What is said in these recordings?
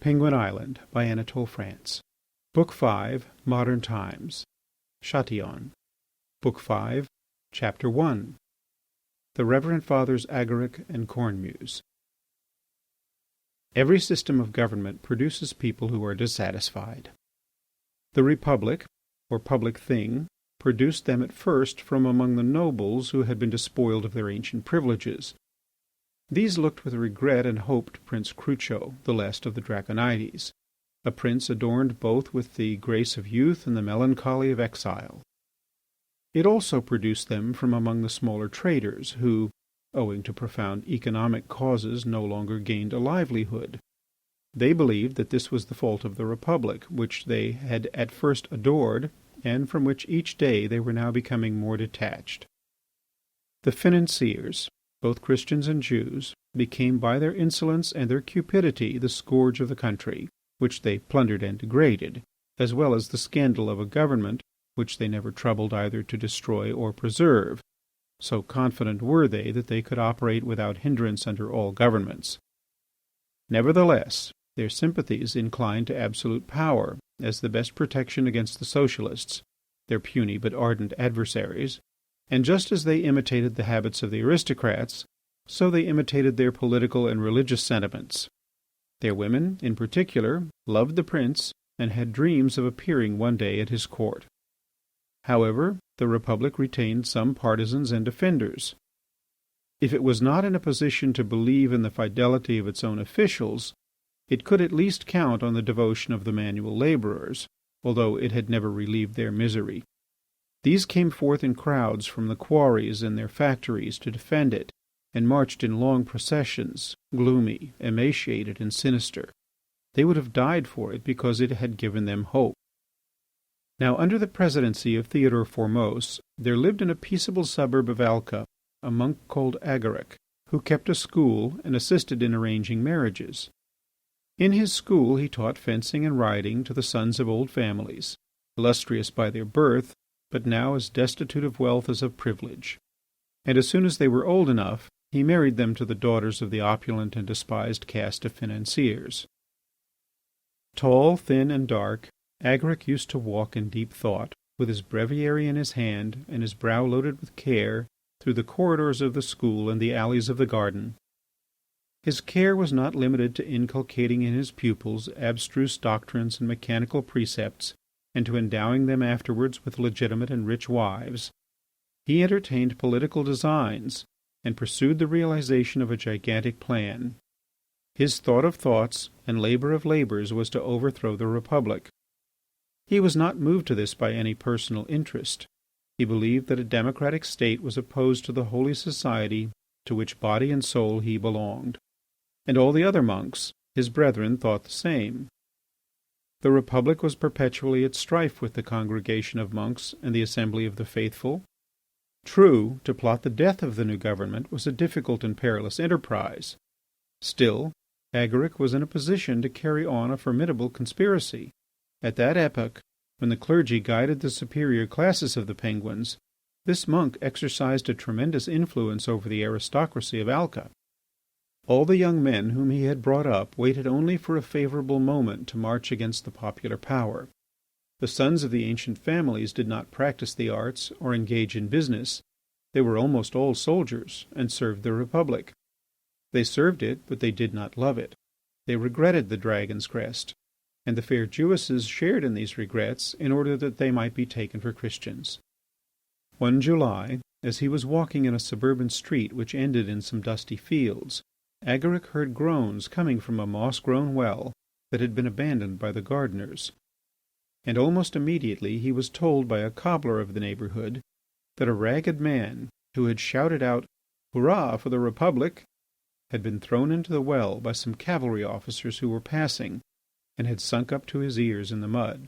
Penguin Island by Anatole, France. Book 5, Modern Times. Chatillon. Book 5, Chapter 1. The Reverend Fathers Agaric and Cornemuse. Every system of government produces people who are dissatisfied. The Republic, or public thing, produced them at first from among the nobles who had been despoiled of their ancient privileges. These looked with regret and hope to Prince Crucho, the last of the Draconides, a prince adorned both with the grace of youth and the melancholy of exile. It also produced them from among the smaller traders who, owing to profound economic causes, no longer gained a livelihood. They believed that this was the fault of the Republic, which they had at first adored and from which each day they were now becoming more detached. The financiers, both Christians and Jews, became by their insolence and their cupidity the scourge of the country, which they plundered and degraded, as well as the scandal of a government which they never troubled either to destroy or preserve. So confident were they that they could operate without hindrance under all governments. Nevertheless, their sympathies inclined to absolute power as the best protection against the Socialists, their puny but ardent adversaries, and just as they imitated the habits of the aristocrats, so they imitated their political and religious sentiments. Their women, in particular, loved the prince and had dreams of appearing one day at his court. However, the Republic retained some partisans and defenders. If it was not in a position to believe in the fidelity of its own officials, it could at least count on the devotion of the manual labourers, although it had never relieved their misery. These came forth in crowds from the quarries and their factories to defend it, and marched in long processions, gloomy, emaciated, and sinister. They would have died for it because it had given them hope. Now, under the presidency of Theodore Formose, there lived in a peaceable suburb of Alca a monk called Agaric, who kept a school and assisted in arranging marriages. In his school he taught fencing and riding to the sons of old families, illustrious by their birth, but now as destitute of wealth as of privilege. And as soon as they were old enough, he married them to the daughters of the opulent and despised caste of financiers. Tall, thin, and dark, Agaric used to walk in deep thought, with his breviary in his hand and his brow loaded with care, through the corridors of the school and the alleys of the garden. His care was not limited to inculcating in his pupils abstruse doctrines and mechanical precepts, and to endowing them afterwards with legitimate and rich wives. He entertained political designs and pursued the realization of a gigantic plan. His thought of thoughts and labour of labours was to overthrow the Republic. He was not moved to this by any personal interest. He believed that a democratic state was opposed to the holy society to which body and soul he belonged. And all the other monks, his brethren, thought the same. The Republic was perpetually at strife with the congregation of monks and the assembly of the faithful. True, to plot the death of the new government was a difficult and perilous enterprise. Still, Agaric was in a position to carry on a formidable conspiracy. At that epoch, when the clergy guided the superior classes of the Penguins, this monk exercised a tremendous influence over the aristocracy of Alca. All the young men whom he had brought up waited only for a favourable moment to march against the popular power. The sons of the ancient families did not practise the arts or engage in business. They were almost all soldiers and served the Republic. They served it, but they did not love it. They regretted the dragon's crest, and the fair Jewesses shared in these regrets in order that they might be taken for Christians. One July, as he was walking in a suburban street which ended in some dusty fields, Agaric heard groans coming from a moss-grown well that had been abandoned by the gardeners. And almost immediately he was told by a cobbler of the neighbourhood that a ragged man, who had shouted out, "Hurrah for the Republic!" had been thrown into the well by some cavalry officers who were passing, and had sunk up to his ears in the mud.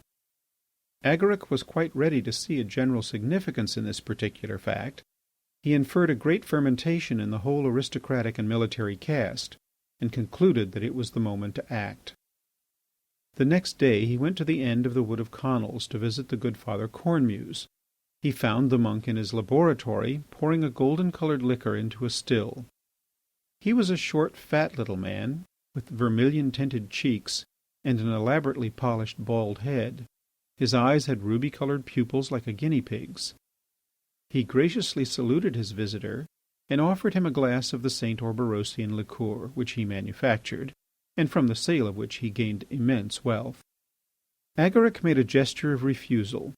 Agaric was quite ready to see a general significance in this particular fact. He inferred a great fermentation in the whole aristocratic and military caste, and concluded that it was the moment to act. The next day he went to the end of the wood of Connels to visit the good Father Cornemuse. He found the monk in his laboratory pouring a golden-coloured liquor into a still. He was a short, fat little man, with vermilion-tinted cheeks and an elaborately polished bald head. His eyes had ruby-coloured pupils like a guinea pig's. He graciously saluted his visitor and offered him a glass of the St. Orberosian liqueur which he manufactured, and from the sale of which he gained immense wealth. Agaric made a gesture of refusal.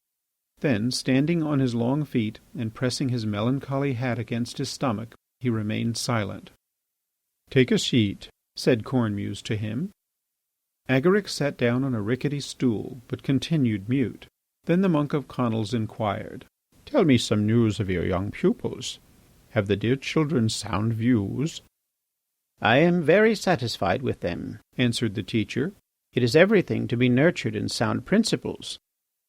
Then, standing on his long feet and pressing his melancholy hat against his stomach, he remained silent. "Take a seat," said Cornemuse to him. Agaric sat down on a rickety stool, but continued mute. Then the monk of Conils inquired, "Tell me some news of your young pupils. Have the dear children sound views?" "I am very satisfied with them," answered the teacher. "It is everything to be nurtured in sound principles.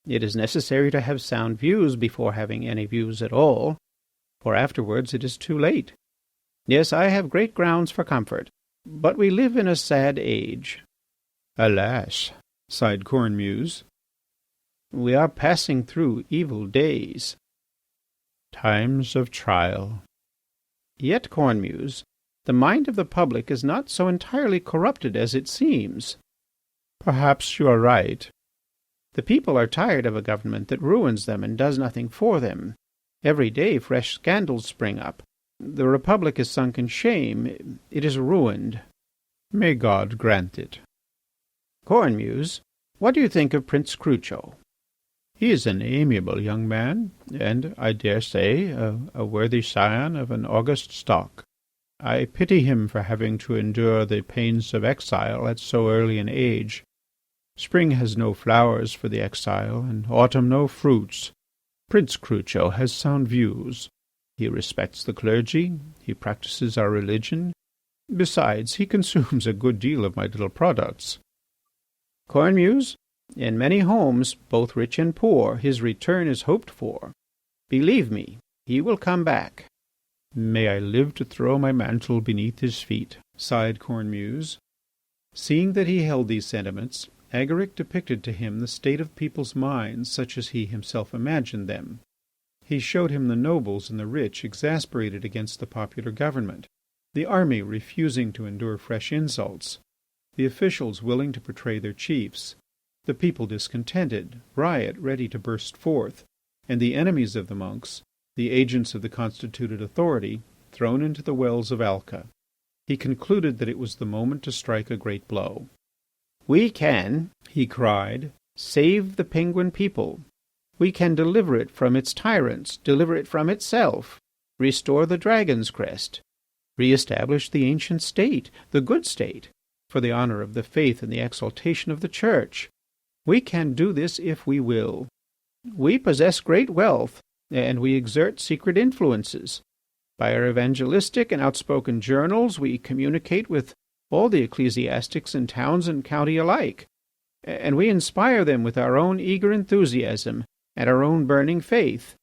It is necessary to have sound views before having any views at all, for afterwards it is too late. Yes, I have great grounds for comfort, but we live in a sad age." "Alas!" sighed Cornemuse. "We are passing through evil days." "Times of trial." "Yet, Cornemuse, the mind of the public is not so entirely corrupted as it seems." "Perhaps you are right." "The people are tired of a government that ruins them and does nothing for them. Every day fresh scandals spring up. The Republic is sunk in shame. It is ruined." "May God grant it." "Cornemuse, what do you think of Prince Crucho?" "He is an amiable young man, and, I dare say, a worthy scion of an august stock. I pity him for having to endure the pains of exile at so early an age. Spring has no flowers for the exile, and autumn no fruits. Prince Crucho has sound views. He respects the clergy. He practises our religion. Besides, he consumes a good deal of my little products." "Cornemuse, in many homes, both rich and poor, his return is hoped for. Believe me, he will come back." "May I live to throw my mantle beneath his feet," sighed Cornemuse. Seeing that he held these sentiments, Agaric depicted to him the state of people's minds such as he himself imagined them. He showed him the nobles and the rich exasperated against the popular government, the army refusing to endure fresh insults, the officials willing to betray their chiefs, the people discontented, riot ready to burst forth, and the enemies of the monks, the agents of the constituted authority, thrown into the wells of Alca. He concluded that it was the moment to strike a great blow. "We can," he cried, "save the Penguin people. We can deliver it from its tyrants, deliver it from itself, restore the dragon's crest, re-establish the ancient state, the good state, for the honour of the faith and the exaltation of the Church. We can do this if we will. We possess great wealth, and we exert secret influences. By our evangelistic and outspoken journals we communicate with all the ecclesiastics in towns and county alike, and we inspire them with our own eager enthusiasm and our own burning faith.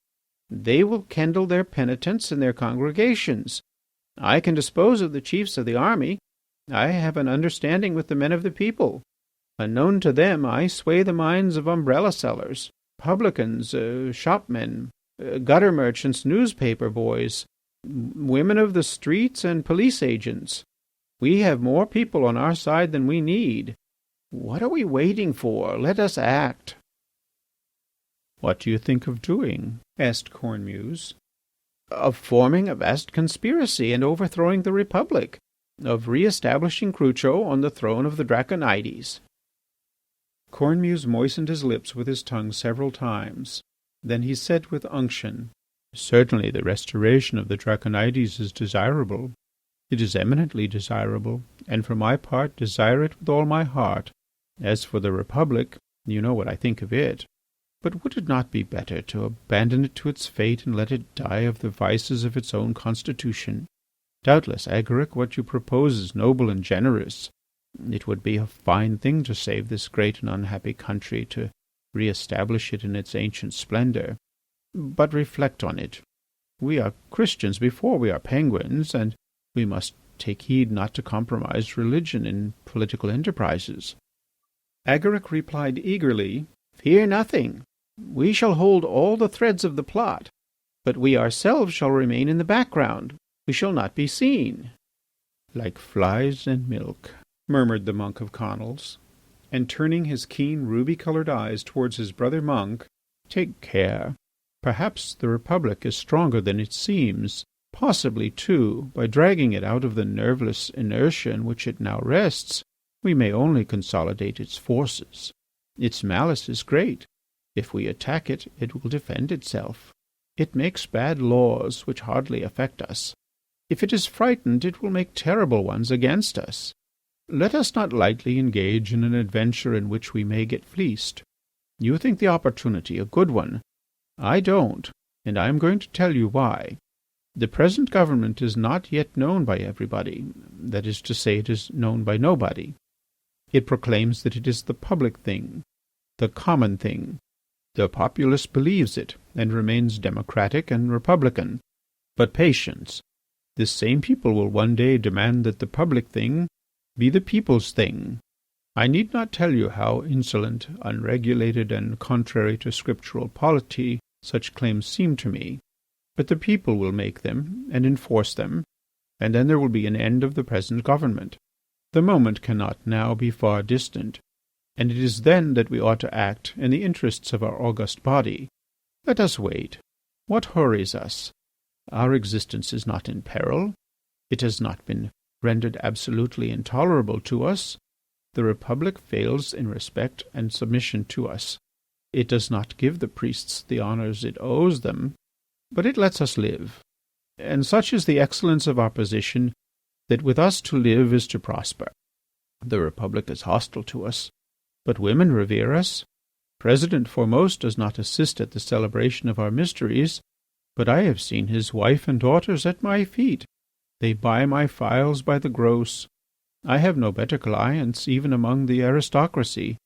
They will kindle their penitents in their congregations. I can dispose of the chiefs of the army. I have an understanding with the men of the people. Unknown to them, I sway the minds of umbrella sellers, publicans, shopmen, gutter merchants, newspaper boys, women of the streets, and police agents. We have more people on our side than we need. What are we waiting for? Let us act." "What do you think of doing?" asked Cornemuse. "Of forming a vast conspiracy and overthrowing the Republic, of re-establishing Crucho on the throne of the Draconides." Cornemuse moistened his lips with his tongue several times. Then he said with unction, "Certainly the restoration of the Draconides is desirable. It is eminently desirable, and for my part desire it with all my heart. As for the Republic, you know what I think of it. But would it not be better to abandon it to its fate and let it die of the vices of its own constitution? Doubtless, Agaric, what you propose is noble and generous. It would be a fine thing to save this great and unhappy country, to re-establish it in its ancient splendour. But reflect on it. We are Christians before we are Penguins, and we must take heed not to compromise religion in political enterprises." Agaric replied eagerly, "Fear nothing. We shall hold all the threads of the plot, but we ourselves shall remain in the background. We shall not be seen." "Like flies in milk," murmured the monk of Conils. and turning his keen ruby-coloured eyes towards his brother monk, "Take care. Perhaps the Republic is stronger than it seems. Possibly, too, by dragging it out of the nerveless inertia in which it now rests, we may only consolidate its forces. Its malice is great. If we attack it, it will defend itself. It makes bad laws which hardly affect us. If it is frightened, it will make terrible ones against us. Let us not lightly engage in an adventure in which we may get fleeced. You think the opportunity a good one. I don't, and I am going to tell you why. The present government is not yet known by everybody. That is to say, it is known by nobody. It proclaims that it is the public thing, the common thing. The populace believes it and remains democratic and republican. But patience. This same people will one day demand that the public thing be the people's thing. I need not tell you how insolent, unregulated, and contrary to scriptural polity such claims seem to me. But the people will make them and enforce them, and then there will be an end of the present government. The moment cannot now be far distant, and it is then that we ought to act in the interests of our august body. Let us wait. What hurries us? Our existence is not in peril. It has not been rendered absolutely intolerable to us. The Republic fails in respect and submission to us. It does not give the priests the honours it owes them, but it lets us live. And such is the excellence of our position that with us to live is to prosper. The Republic is hostile to us, but women revere us. President Foremost does not assist at the celebration of our mysteries, but I have seen his wife and daughters at my feet. They buy my files by the gross. I have no better clients even among the aristocracy.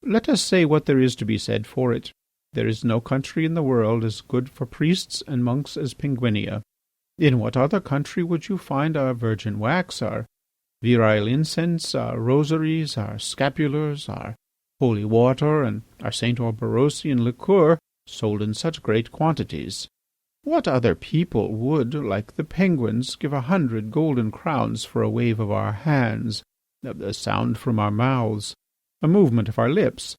Let us say what there is to be said for it. There is no country in the world as good for priests and monks as Penguinia. In what other country would you find our virgin wax, our virile incense, our rosaries, our scapulars, our holy water, and our St. Orberosian liqueur sold in such great quantities? What other people would, like the Penguins, give 100 golden crowns for a wave of our hands, a sound from our mouths, a movement of our lips?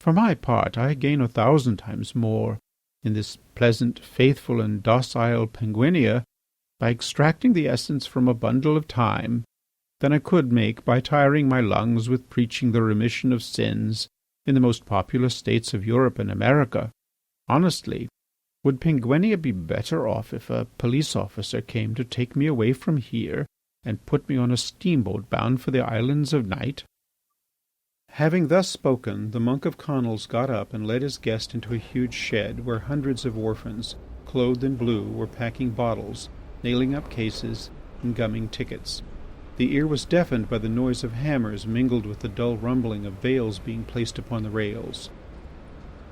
For my part, I gain 1,000 times more in this pleasant, faithful, and docile Penguinia by extracting the essence from a bundle of time than I could make by tiring my lungs with preaching the remission of sins in the most populous states of Europe and America. Honestly, would Penguinia be better off if a police officer came to take me away from here and put me on a steamboat bound for the islands of Night? Having thus spoken, the monk of Conils got up and led his guest into a huge shed where hundreds of orphans, clothed in blue, were packing bottles, nailing up cases, and gumming tickets. The ear was deafened by the noise of hammers mingled with the dull rumbling of bales being placed upon the rails.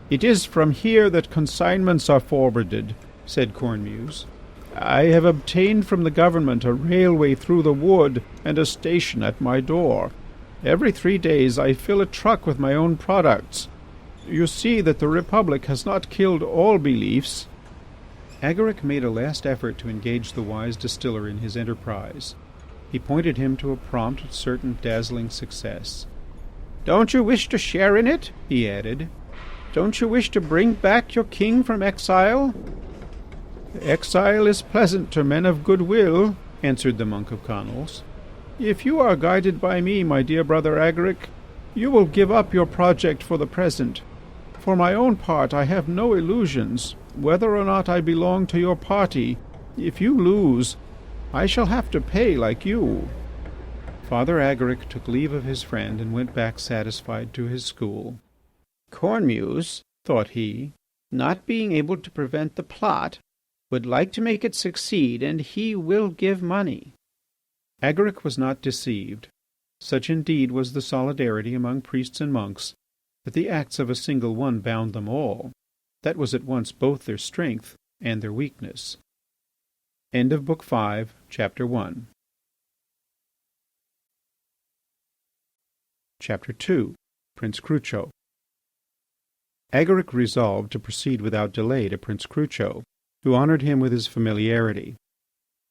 "It is from here that consignments are forwarded," said Cornemuse. "I have obtained from the government a railway through the wood and a station at my door. Every 3 days I fill a truck with my own products. You see that the Republic has not killed all beliefs." Agaric made a last effort to engage the wise distiller in his enterprise. He pointed him to a prompt, certain, dazzling success. "Don't you wish to share in it?" he added. "Don't you wish to bring back your king from exile?" "Exile is pleasant to men of good will," answered the monk of Conils. "If you are guided by me, my dear brother Agaric, you will give up your project for the present. For my own part, I have no illusions. Whether or not I belong to your party, if you lose, I shall have to pay like you." Father Agaric took leave of his friend and went back satisfied to his school. "Cornemuse," thought he, "not being able to prevent the plot, would like to make it succeed, and he will give money." Agaric was not deceived. Such indeed was the solidarity among priests and monks that the acts of a single one bound them all. That was at once both their strength and their weakness. End of Book 5, Chapter 1. Chapter 2. Prince Crucho. Agaric resolved to proceed without delay to Prince Crucho, who honoured him with his familiarity.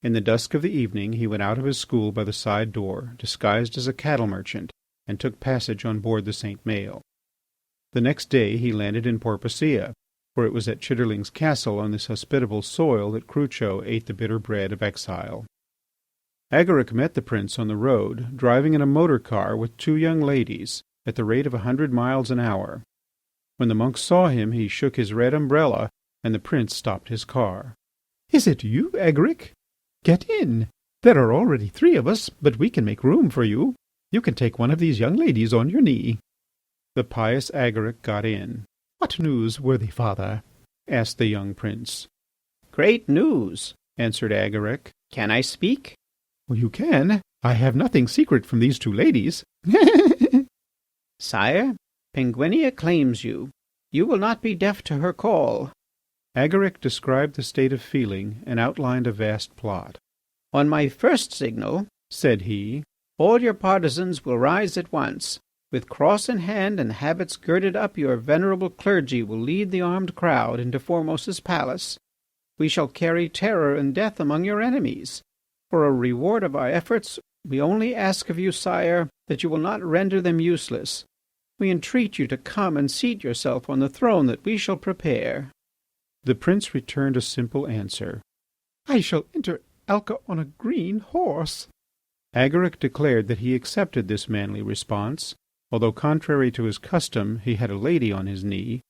In the dusk of the evening he went out of his school by the side door, disguised as a cattle merchant, and took passage on board the St. Maël. The next day he landed in Porpoisia, for it was at Chitterling's castle on this hospitable soil that Crucho ate the bitter bread of exile. Agaric met the prince on the road, driving in a motor car with 2 young ladies, at the rate of 100 miles an hour. When the monk saw him, he shook his red umbrella, and the prince stopped his car. "Is it you, Agaric? Get in. There are already 3 of us, but we can make room for you. You can take one of these young ladies on your knee." The pious Agaric got in. "What news, worthy father?" asked the young prince. "Great news," answered Agaric. "Can I speak?" "Well, you can. I have nothing secret from these 2 ladies." "Sire, Penguinia claims you. You will not be deaf to her call." Agaric described the state of feeling and outlined a vast plot. "On my first signal," said he, "all your partisans will rise at once. With cross in hand and habits girded up, your venerable clergy will lead the armed crowd into Formos's palace. We shall carry terror and death among your enemies. For a reward of our efforts, we only ask of you, sire, that you will not render them useless. We entreat you to come and seat yourself on the throne that we shall prepare." The prince returned a simple answer. "I shall enter Alca on a green horse." Agaric declared that he accepted this manly response. Although contrary to his custom he had a lady on his knee,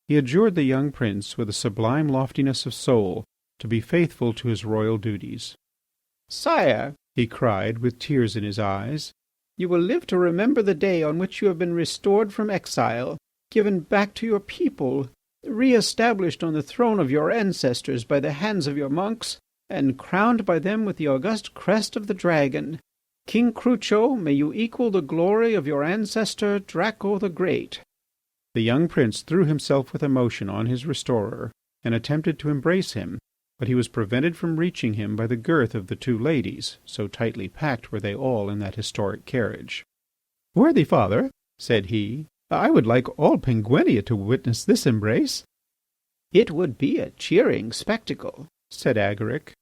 he adjured the young prince with a sublime loftiness of soul to be faithful to his royal duties. "Sire," he cried with tears in his eyes, "you will live to remember the day on which you have been restored from exile, given back to your people, re-established on the throne of your ancestors by the hands of your monks, and crowned by them with the august crest of the dragon. King Crucho, may you equal the glory of your ancestor Draco the Great." The young prince threw himself with emotion on his restorer and attempted to embrace him, but he was prevented from reaching him by the girth of the 2 ladies, so tightly packed were they all in that historic carriage. "Worthy father," said he, "I would like all Penguinia to witness this embrace." "It would be a cheering spectacle," said Agaric.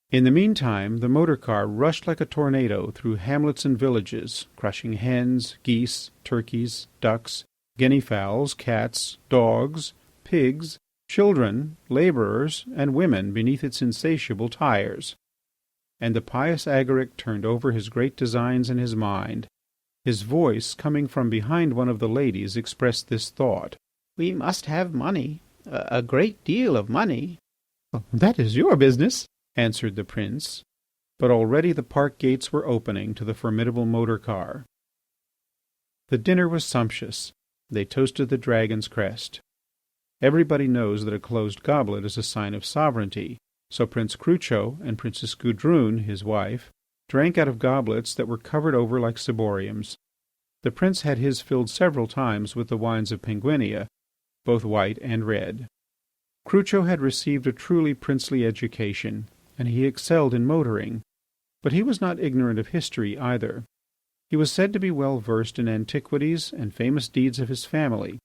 In the meantime the motor car rushed like a tornado through hamlets and villages, crushing hens, geese, turkeys, ducks, guinea fowls, cats, dogs, pigs, children, labourers, and women beneath its insatiable tires. And the pious Agaric turned over his great designs in his mind. His voice, coming from behind one of the ladies, expressed this thought: "We must have money, a great deal of money." "That is your business," answered the prince. But already the park gates were opening to the formidable motor car. The dinner was sumptuous. They toasted the dragon's crest. Everybody knows that a closed goblet is a sign of sovereignty, so Prince Crucho and Princess Gudrune, his wife, drank out of goblets that were covered over like ciboriums. The prince had his filled several times with the wines of Penguinia, both white and red. Crucho had received a truly princely education, and he excelled in motoring, but he was not ignorant of history either. He was said to be well versed in antiquities and famous deeds of his family,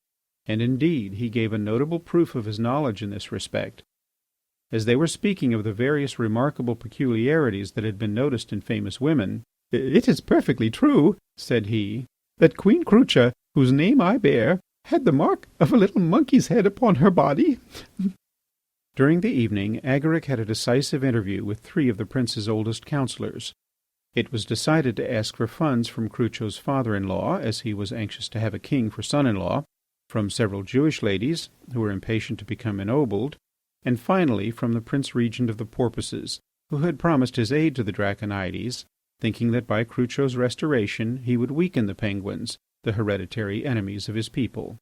and indeed he gave a notable proof of his knowledge in this respect. As they were speaking of the various remarkable peculiarities that had been noticed in famous women, "It is perfectly true," said he, "that Queen Crucha, whose name I bear, had the mark of a little monkey's head upon her body." During the evening Agaric had a decisive interview with 3 of the prince's oldest councillors. It was decided to ask for funds from Crucho's father-in-law, as he was anxious to have a king for son-in-law, from several Jewish ladies, who were impatient to become ennobled, and finally from the Prince Regent of the Porpoises, who had promised his aid to the Draconides, thinking that by Crucho's restoration he would weaken the Penguins, the hereditary enemies of his people.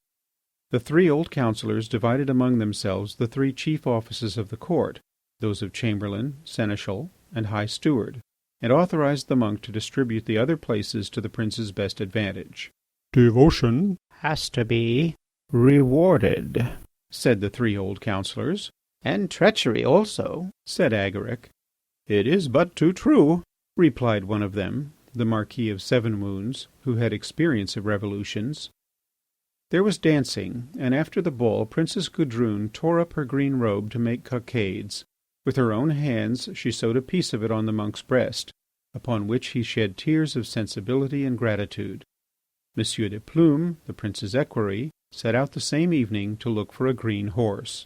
The 3 old councillors divided among themselves the 3 chief offices of the court, those of chamberlain, seneschal, and high steward, and authorized the monk to distribute the other places to the prince's best advantage. "Devotion "Has to be rewarded," said the 3 old councillors. "and treachery also," said Agaric. "It is but too true," replied one of them, the Marquis of Seven Wounds, who had experience of revolutions. There was dancing, and after the ball Princess Gudrune tore up her green robe to make cockades. With her own hands she sewed a piece of it on the monk's breast, upon which he shed tears of sensibility and gratitude. Monsieur de Plume, the prince's equerry, set out the same evening to look for a green horse.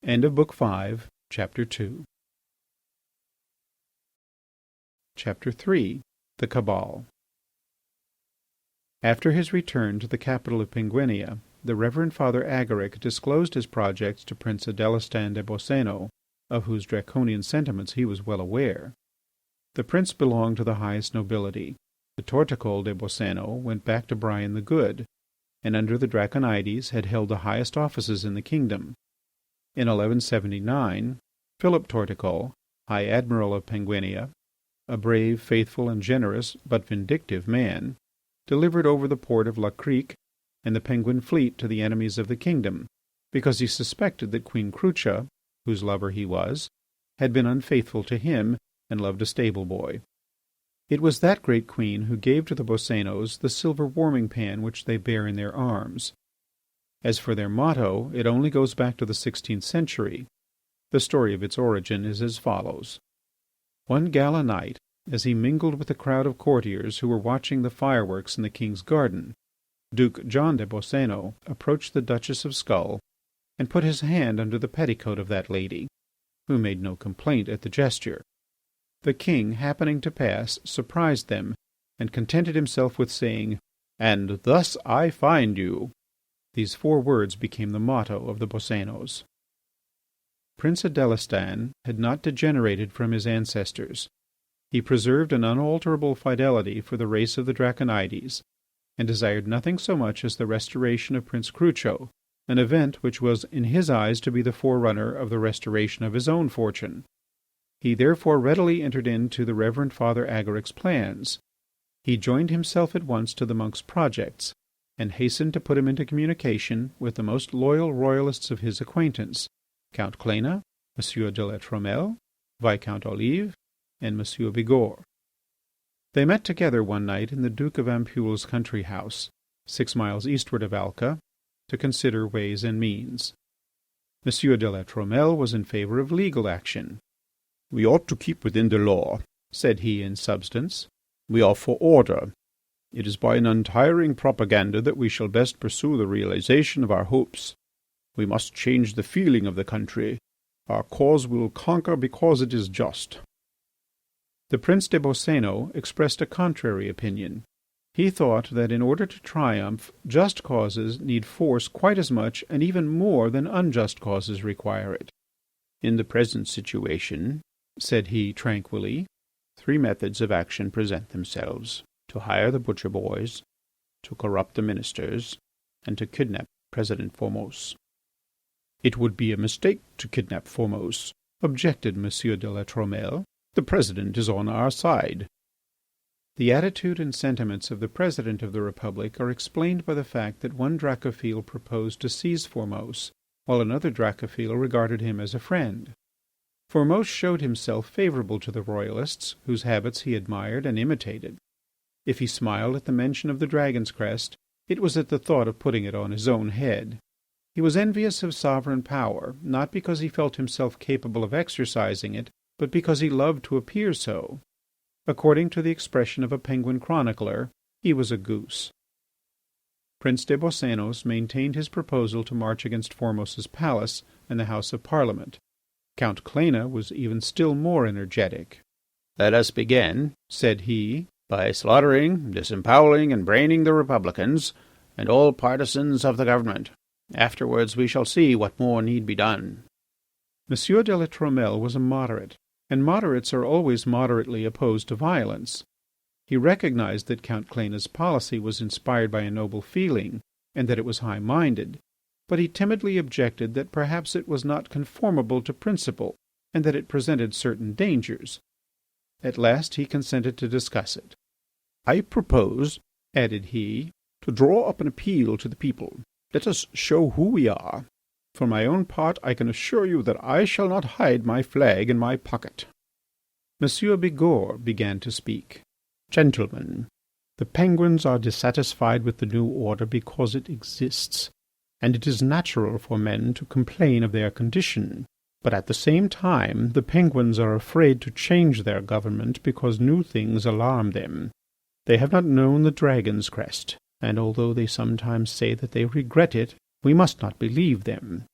End of Book 5, Chapter 2. Chapter 3. The Cabal. After his return to the capital of Penguinia, the Reverend Father Agaric disclosed his projects to Prince Adelestan des Boscénos, of whose draconian sentiments he was well aware. The prince belonged to the highest nobility. The Torticol des Boscénos went back to Brian the Good, and under the Draconides had held the highest offices in the kingdom. In 1179, Philip Torticol, High Admiral of Penguinia, a brave, faithful, and generous but vindictive man, delivered over the port of La Crique and the Penguin fleet to the enemies of the kingdom, because he suspected that Queen Crucha, whose lover he was, had been unfaithful to him and loved a stable boy. It was that great queen who gave to the Boscénos the silver warming pan which they bear in their arms. As for their motto, it only goes back to the 16th century. The story of its origin is as follows. One gala night, as he mingled with the crowd of courtiers who were watching the fireworks in the king's garden, Duke John des Boscénos approached the Duchess of Skull and put his hand under the petticoat of that lady, who made no complaint at the gesture. The king, happening to pass, surprised them and contented himself with saying, "And thus I find you." These 4 words became the motto of the Boscénos. Prince Adelestan had not degenerated from his ancestors. He preserved an unalterable fidelity for the race of the Draconides, and desired nothing so much as the restoration of Prince Crucho, an event which was in his eyes to be the forerunner of the restoration of his own fortune. He therefore readily entered into the Reverend Father Agaric's plans. He joined himself at once to the monk's projects, and hastened to put him into communication with the most loyal royalists of his acquaintance, Count Cléna, Monsieur de La Trumelle, Viscount Olive, and Monsieur Bigourd. They met together one night in the Duke of Ampoule's country house, 6 miles eastward of Alca, to consider ways and means. Monsieur de La Trumelle was in favour of legal action. "We ought to keep within the law," said he in substance. "We are for order. It is by an untiring propaganda that we shall best pursue the realization of our hopes. We must change the feeling of the country. Our cause will conquer because it is just." The Prince des Boscénos expressed a contrary opinion. He thought that in order to triumph, just causes need force quite as much and even more than unjust causes require it. "In the present situation," said he tranquilly, "3 methods of action present themselves: to hire the butcher boys, to corrupt the ministers, and to kidnap President Formose." "It would be a mistake to kidnap Formose," objected Monsieur de La Trumelle. "The President is on our side." The attitude and sentiments of the President of the Republic are explained by the fact that one Dracophil proposed to seize Formose, while another Dracophil regarded him as a friend. Formose showed himself favourable to the Royalists, whose habits he admired and imitated. If he smiled at the mention of the dragon's crest, it was at the thought of putting it on his own head. He was envious of sovereign power, not because he felt himself capable of exercising it, but because he loved to appear so. According to the expression of a Penguin chronicler, he was a goose. Prince des Boscénos maintained his proposal to march against Formose's palace and the House of Parliament. Count Cléna was even still more energetic. "Let us begin," said he, "by slaughtering, disembowelling, and braining the Republicans and all partisans of the government. Afterwards we shall see what more need be done." Monsieur de La Trumelle was a moderate, and moderates are always moderately opposed to violence. He recognized that Count Cléna's policy was inspired by a noble feeling and that it was high-minded, but he timidly objected that perhaps it was not conformable to principle and that it presented certain dangers. At last he consented to discuss it. "I propose," added he, "to draw up an appeal to the people. Let us show who we are. For my own part, I can assure you that I shall not hide my flag in my pocket." Monsieur Bigourd began to speak. "Gentlemen, the Penguins are dissatisfied with the new order because it exists, and it is natural for men to complain of their condition. But at the same time, the Penguins are afraid to change their government because new things alarm them. They have not known the dragon's crest, and although they sometimes say that they regret it, we must not believe them.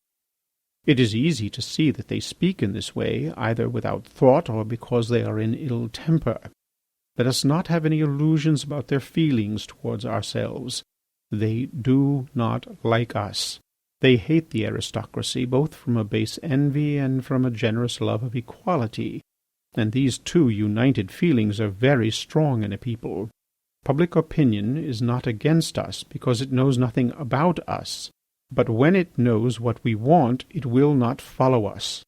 It is easy to see that they speak in this way either without thought or because they are in ill temper. Let us not have any illusions about their feelings towards ourselves. They do not like us. They hate the aristocracy both from a base envy and from a generous love of equality, and these two united feelings are very strong in a people. Public opinion is not against us because it knows nothing about us, but when it knows what we want, it will not follow us.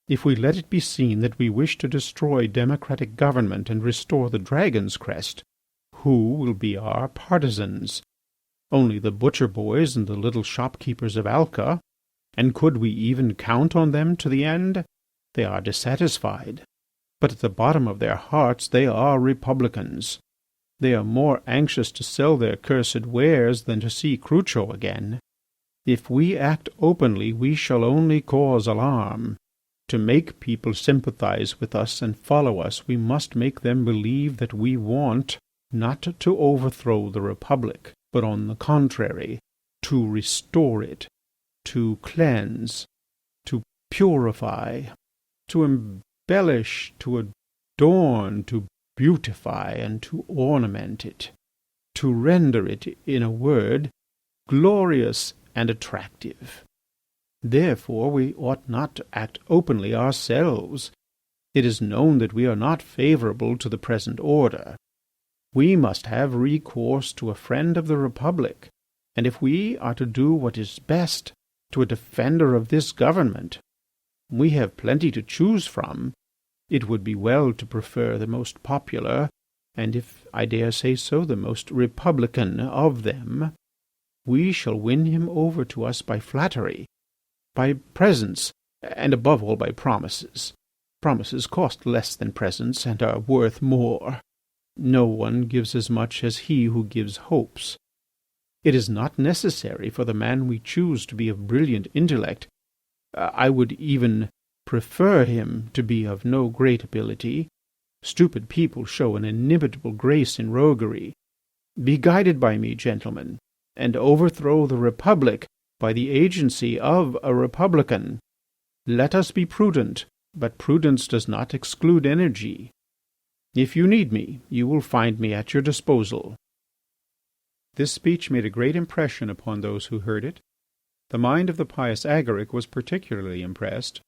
If we let it be seen that we wish to destroy democratic government and restore the dragon's crest, who will be our partisans? Only the butcher boys and the little shopkeepers of Alca, and could we even count on them to the end? They are dissatisfied, but at the bottom of their hearts they are republicans. They are more anxious to sell their cursed wares than to see Crucho again. If we act openly, we shall only cause alarm. To make people sympathize with us and follow us, we must make them believe that we want not to overthrow the Republic, but on the contrary, to restore it, to cleanse, to purify, to embellish, to adorn, to beautify and to ornament it, to render it, in a word, glorious and attractive. Therefore we ought not to act openly ourselves. It is known that we are not favourable to the present order. We must have recourse to a friend of the Republic, and if we are to do what is best, to a defender of this government, we have plenty to choose from. It would be well to prefer the most popular, and if I dare say so, the most republican of them. We shall win him over to us by flattery, by presents, and above all by promises. Promises cost less than presents and are worth more. No one gives as much as he who gives hopes. It is not necessary for the man we choose to be of brilliant intellect. I would even prefer him to be of no great ability. Stupid people show an inimitable grace in roguery. Be guided by me, gentlemen, and overthrow the Republic by the agency of a republican. Let us be prudent, but prudence does not exclude energy. If you need me, you will find me at your disposal. This speech made a great impression upon those who heard it. The mind of the pious Agaric was particularly impressed,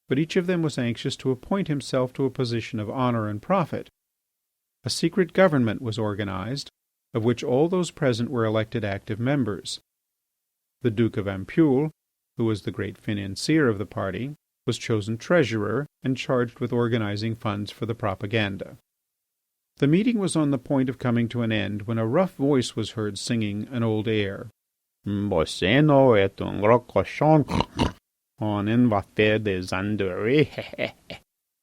but each of them was anxious to appoint himself to a position of honour and profit. A secret government was organized, of which all those present were elected active members. The Duke of Ampoule, who was the great financier of the party, was chosen treasurer and charged with organizing funds for the propaganda. The meeting was on the point of coming to an end when a rough voice was heard singing an old air. Boceno est un gros cochon, on inventait des andouilles,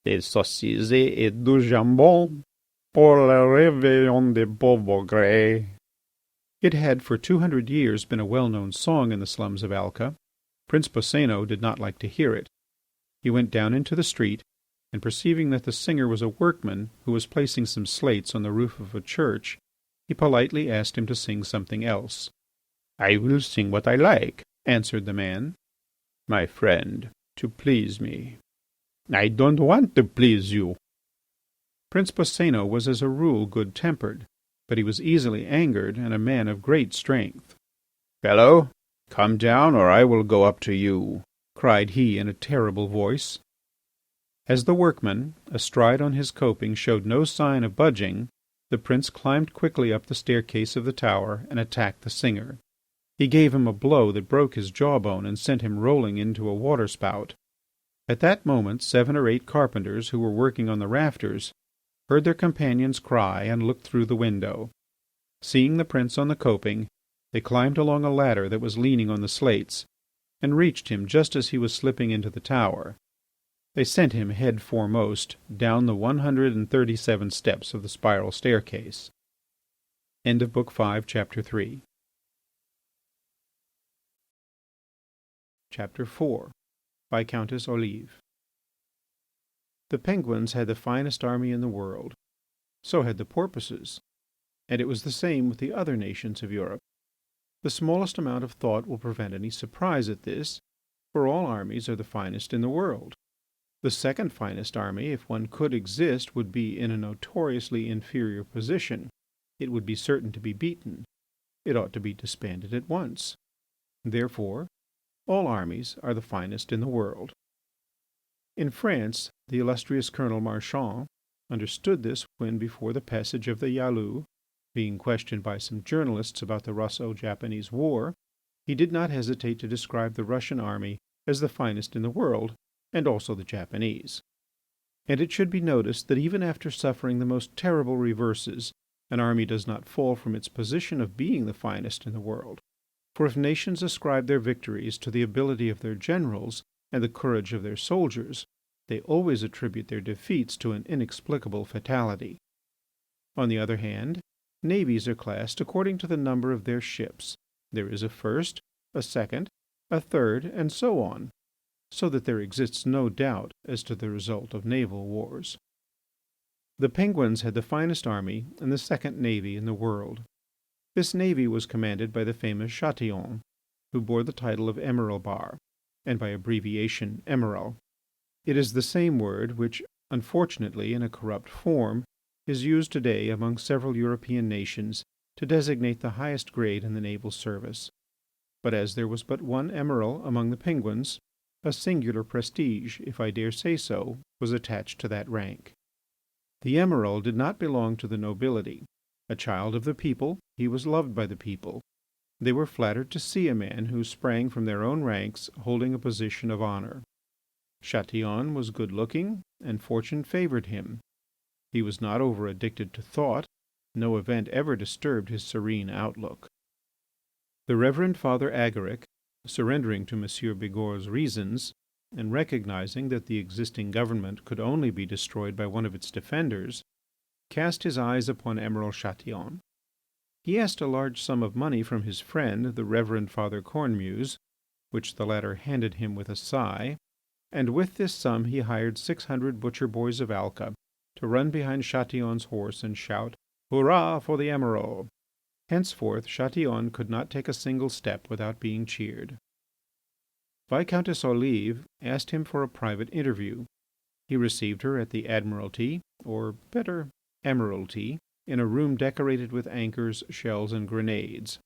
des saucisses et du jambon pour le réveillon des pauvres gris. It had for 200 years been a well-known song in the slums of Alca. Prince Boceno did not like to hear it. He went down into the street, and perceiving that the singer was a workman who was placing some slates on the roof of a church, he politely asked him to sing something else. "I will sing what I like," answered the man. "My friend, to please me." "I don't want to please you." Prince Boceno was as a rule good-tempered, but he was easily angered and a man of great strength. "Fellow, come down or I will go up to you," cried he in a terrible voice. As the workman, astride on his coping, showed no sign of budging, the prince climbed quickly up the staircase of the tower and attacked the singer. He gave him a blow that broke his jawbone and sent him rolling into a waterspout. At that moment 7 or 8 carpenters who were working on the rafters heard their companions cry and looked through the window. Seeing the prince on the coping, they climbed along a ladder that was leaning on the slates and reached him just as he was slipping into the tower. They sent him head foremost down the 137 steps of the spiral staircase. End of Book 5, Chapter 3. Chapter 4. Viscountess Olive. The Penguins had the finest army in the world. So had the Porpoises. And it was the same with the other nations of Europe. The smallest amount of thought will prevent any surprise at this, for all armies are the finest in the world. The second finest army, if one could exist, would be in a notoriously inferior position. It would be certain to be beaten. It ought to be disbanded at once. Therefore, all armies are the finest in the world. In France, the illustrious Colonel Marchand understood this when, before the passage of the Yalu, being questioned by some journalists about the Russo-Japanese war, he did not hesitate to describe the Russian army as the finest in the world, and also the Japanese. And it should be noticed that even after suffering the most terrible reverses, an army does not fall from its position of being the finest in the world. For if nations ascribe their victories to the ability of their generals and the courage of their soldiers, they always attribute their defeats to an inexplicable fatality. On the other hand, navies are classed according to the number of their ships. There is a first, a second, a third, and so on, so that there exists no doubt as to the result of naval wars. The Penguins had the finest army and the second navy in the world. This navy was commanded by the famous Chatillon, who bore the title of Emiralbar, and by abbreviation Emiral. It is the same word which, unfortunately in a corrupt form, is used today among several European nations to designate the highest grade in the naval service. But as there was but one Emiral among the Penguins, a singular prestige, if I dare say so, was attached to that rank. The Emiral did not belong to the nobility. A child of the people, he was loved by the people. They were flattered to see a man who sprang from their own ranks holding a position of honour. Chatillon was good-looking, and fortune favoured him. He was not over-addicted to thought. No event ever disturbed his serene outlook. The Reverend Father Agaric, surrendering to M. Bigorre's reasons, and recognizing that the existing government could only be destroyed by one of its defenders, cast his eyes upon Emiral Chatillon. He asked a large sum of money from his friend, the Reverend Father Cornemuse, which the latter handed him with a sigh, and with this sum he hired 600 butcher boys of Alca to run behind Chatillon's horse and shout, "Hurrah for the Emiral!" Henceforth Chatillon could not take a single step without being cheered. Viscountess Olive asked him for a private interview. He received her at the Admiralty, or better, Emiralty, in a room decorated with anchors, shells, and grenades.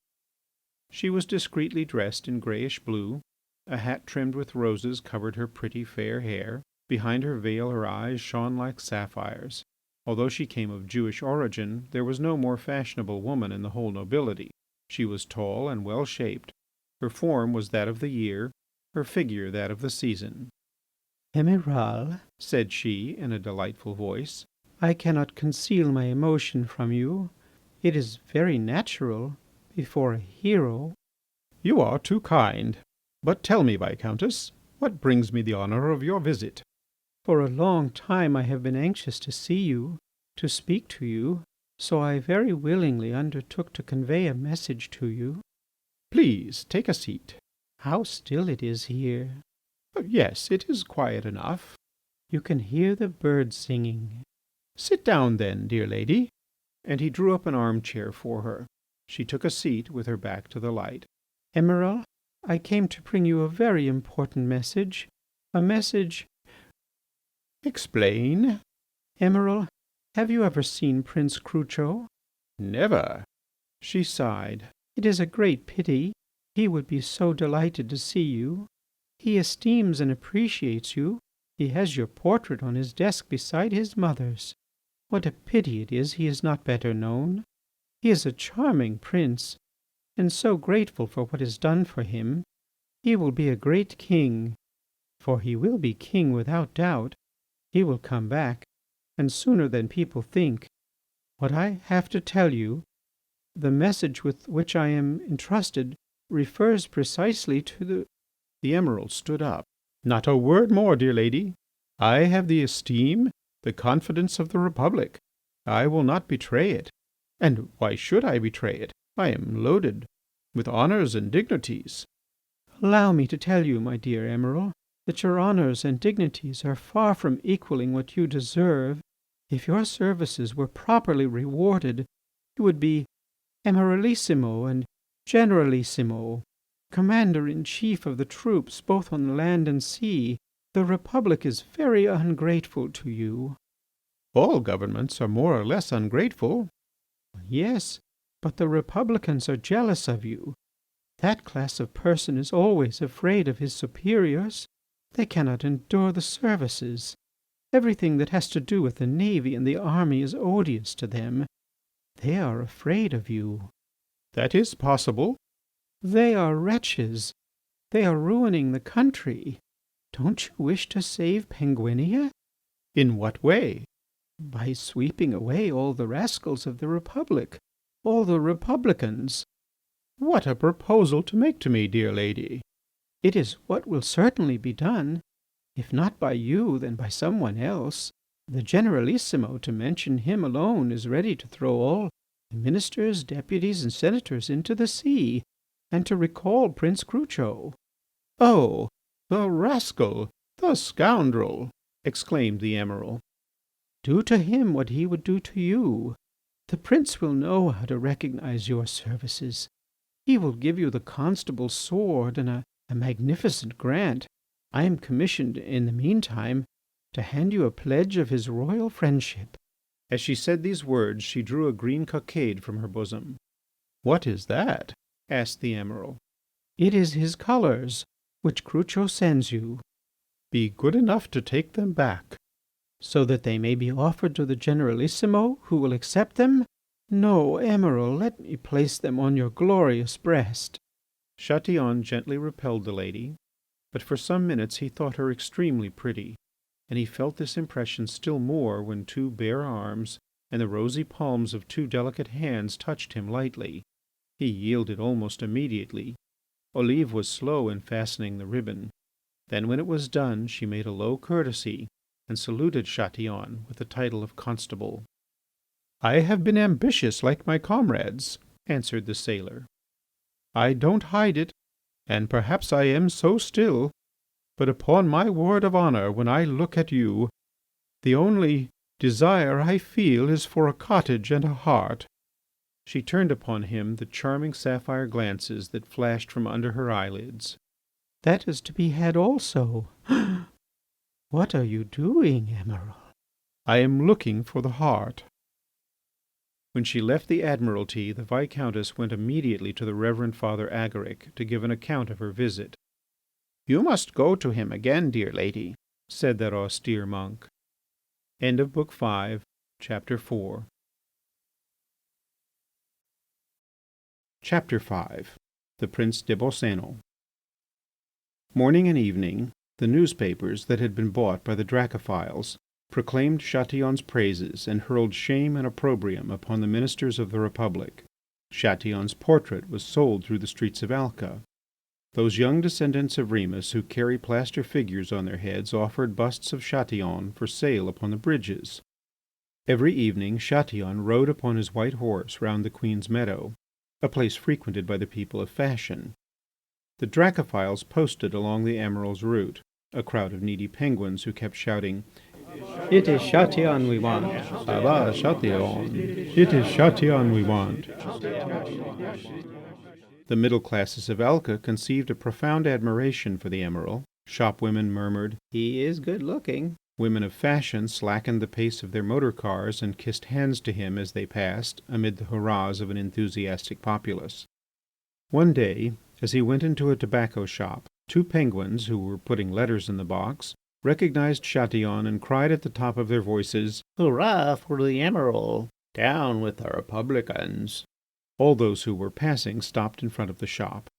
She was discreetly dressed in greyish blue. A hat trimmed with roses covered her pretty fair hair. Behind her veil her eyes shone like sapphires. Although she came of Jewish origin, there was no more fashionable woman in the whole nobility. She was tall and well shaped. Her form was that of the year, her figure that of the season. Emiral, said she in a delightful voice, I cannot conceal my emotion from you. It is very natural before a hero. You are too kind. But tell me, Viscountess, what brings me the honour of your visit? For a long time I have been anxious to see you, to speak to you, so I very willingly undertook to convey a message to you. Please take a seat. How still it is here. Yes, it is quiet enough. You can hear the birds singing. Sit down then, dear lady. And he drew up an armchair for her. She took a seat with her back to the light. Emiral, I came to bring you a very important message. A message... Explain. Emiral, have you ever seen Prince Crucho? Never. She sighed. It is a great pity. He would be so delighted to see you. He esteems and appreciates you. He has your portrait on his desk beside his mother's. What a pity it is he is not better known. He is a charming prince, and so grateful for what is done for him. He will be a great king, for he will be king without doubt. He will come back, and sooner than people think. What I have to tell you, the message with which I am entrusted, refers precisely to the... The Emerald stood up. Not a word more, dear lady. I have the esteem, the confidence of the Republic. I will not betray it. And why should I betray it? I am loaded with honours and dignities. Allow me to tell you, my dear Emiral, that your honours and dignities are far from equalling what you deserve. If your services were properly rewarded, You would be Emiralissimo and Generalissimo, Commander-in-Chief of the troops both on land and sea. The Republic is very ungrateful to you." "All governments are more or less ungrateful." "Yes, but the Republicans are jealous of you. That class of person is always afraid of his superiors. They cannot endure the services. Everything that has to do with the navy and the army is odious to them. They are afraid of you." "That is possible." "They are wretches. They are ruining the country. Don't you wish to save Penguinia?" "In what way?" "By sweeping away all the rascals of the Republic, all the Republicans." "What a proposal to make to me, dear lady!" "It is what will certainly be done. If not by you, then by some one else. The Generalissimo, to mention him alone, is ready to throw all the ministers, deputies, and senators into the sea, and to recall Prince Crucho." "Oh, the rascal, the scoundrel!" exclaimed the Emiral. "Do to him what he would do to you. The prince will know how to recognize your services. He will give you the constable's sword and a magnificent grant. I am commissioned, in the meantime, to hand you a pledge of his royal friendship." As she said these words she drew a green cockade from her bosom. "What is that?" asked the Emiral. "It is his colours, which Crucho sends you." "Be good enough to take them back." "So that they may be offered to the Generalissimo, who will accept them? No, Emiral, let me place them on your glorious breast." Chatillon gently repelled the lady, but for some minutes he thought her extremely pretty, and he felt this impression still more when two bare arms and the rosy palms of two delicate hands touched him lightly. He yielded almost immediately. Olive was slow in fastening the ribbon. Then when it was done she made a low courtesy and saluted Chatillon with the title of constable. "I have been ambitious like my comrades," answered the sailor. "I don't hide it, and perhaps I am so still, but upon my word of honour, when I look at you, the only desire I feel is for a cottage and a heart." She turned upon him the charming sapphire glances that flashed from under her eyelids. "That is to be had also. What are you doing, Emiral?" "I am looking for the heart." When she left the Admiralty, the Viscountess went immediately to the Reverend Father Agaric to give an account of her visit. "You must go to him again, dear lady," said that austere monk. End of Book 5, Chapter 4. Chapter 5. The Prince des Boscénos. Morning and evening the newspapers that had been bought by the Dracophils proclaimed Chatillon's praises and hurled shame and opprobrium upon the ministers of the Republic. Chatillon's portrait was sold through the streets of Alca. Those young descendants of Remus who carry plaster figures on their heads offered busts of Chatillon for sale upon the bridges. Every evening Chatillon rode upon his white horse round the Queen's Meadow, a place frequented by the people of fashion. The Dracophils posted along the Emiral's route, a crowd of needy penguins who kept shouting, "It is Chatillon we want." "Ça va, Chatillon. It is Chatillon we want." The middle classes of Alca conceived a profound admiration for the Emiral. Shopwomen murmured, "He is good looking." Women of fashion slackened the pace of their motor cars and kissed hands to him as they passed, amid the hurrahs of an enthusiastic populace. One day, as he went into a tobacco shop, two penguins, who were putting letters in the box, recognized Chatillon and cried at the top of their voices, "Hurrah for the Emiral! Down with the Republicans!" All those who were passing stopped in front of the shop.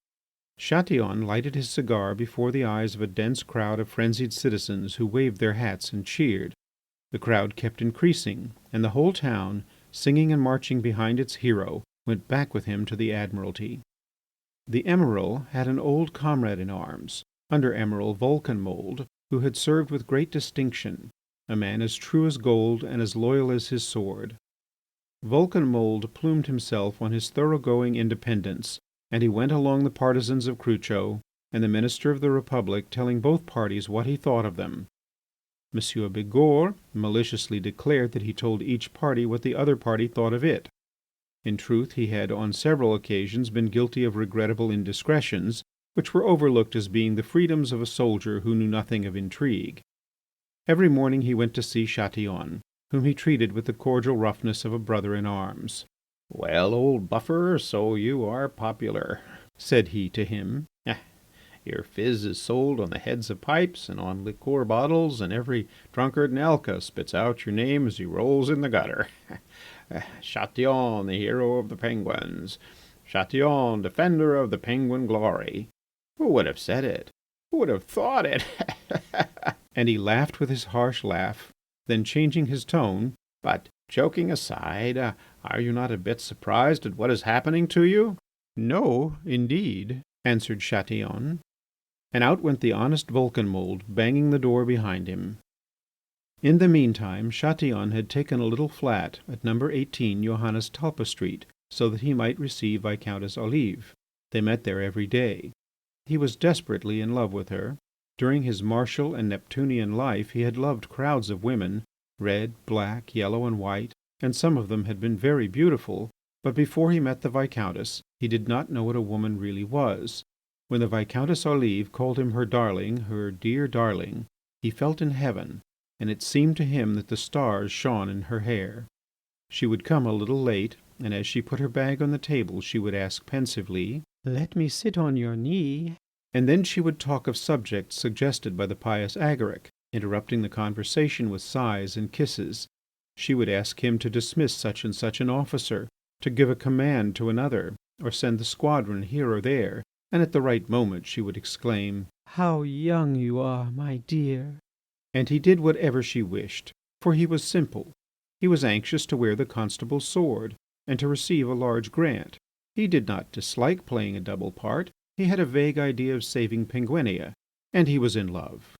Chatillon lighted his cigar before the eyes of a dense crowd of frenzied citizens who waved their hats and cheered. The crowd kept increasing, and the whole town, singing and marching behind its hero, went back with him to the Admiralty. The Emiral had an old comrade in arms, Under Emiral Vulcanmould, who had served with great distinction, a man as true as gold and as loyal as his sword. Vulcanmould plumed himself on his thoroughgoing independence, and he went along the partisans of Crucho and the Minister of the Republic telling both parties what he thought of them. M. Bigourd maliciously declared that he told each party what the other party thought of it. In truth, he had on several occasions been guilty of regrettable indiscretions, which were overlooked as being the freedoms of a soldier who knew nothing of intrigue. Every morning he went to see Chatillon, whom he treated with the cordial roughness of a brother in arms. "Well, old buffer, so you are popular," said he to him. "Your fizz is sold on the heads of pipes and on liqueur bottles, and every drunkard in Alca spits out your name as he rolls in the gutter. Chatillon, the hero of the Penguins. Chatillon, defender of the Penguin glory. Who would have said it? Who would have thought it?" And he laughed with his harsh laugh. Then, changing his tone, "But, joking aside, are you not a bit surprised at what is happening to you?" "No, indeed," answered Chatillon. And out went the honest Vulcanmould, banging the door behind him. In the meantime Chatillon had taken a little flat at No. 18 Johannes Talpa Street, so that he might receive Viscountess Olive. They met there every day. He was desperately in love with her. During his martial and Neptunian life he had loved crowds of women, red, black, yellow, and white, and some of them had been very beautiful. But before he met the Viscountess he did not know what a woman really was. When the Viscountess Olive called him her darling, her dear darling, he felt in heaven, and it seemed to him that the stars shone in her hair. She would come a little late, and as she put her bag on the table she would ask pensively, "Let me sit on your knee." And then she would talk of subjects suggested by the pious Agaric, interrupting the conversation with sighs and kisses. She would ask him to dismiss such and such an officer, to give a command to another, or send the squadron here or there, and at the right moment she would exclaim, "How young you are, my dear!" And he did whatever she wished, for he was simple. He was anxious to wear the constable's sword and to receive a large grant. He did not dislike playing a double part. He had a vague idea of saving Penguinia, and he was in love.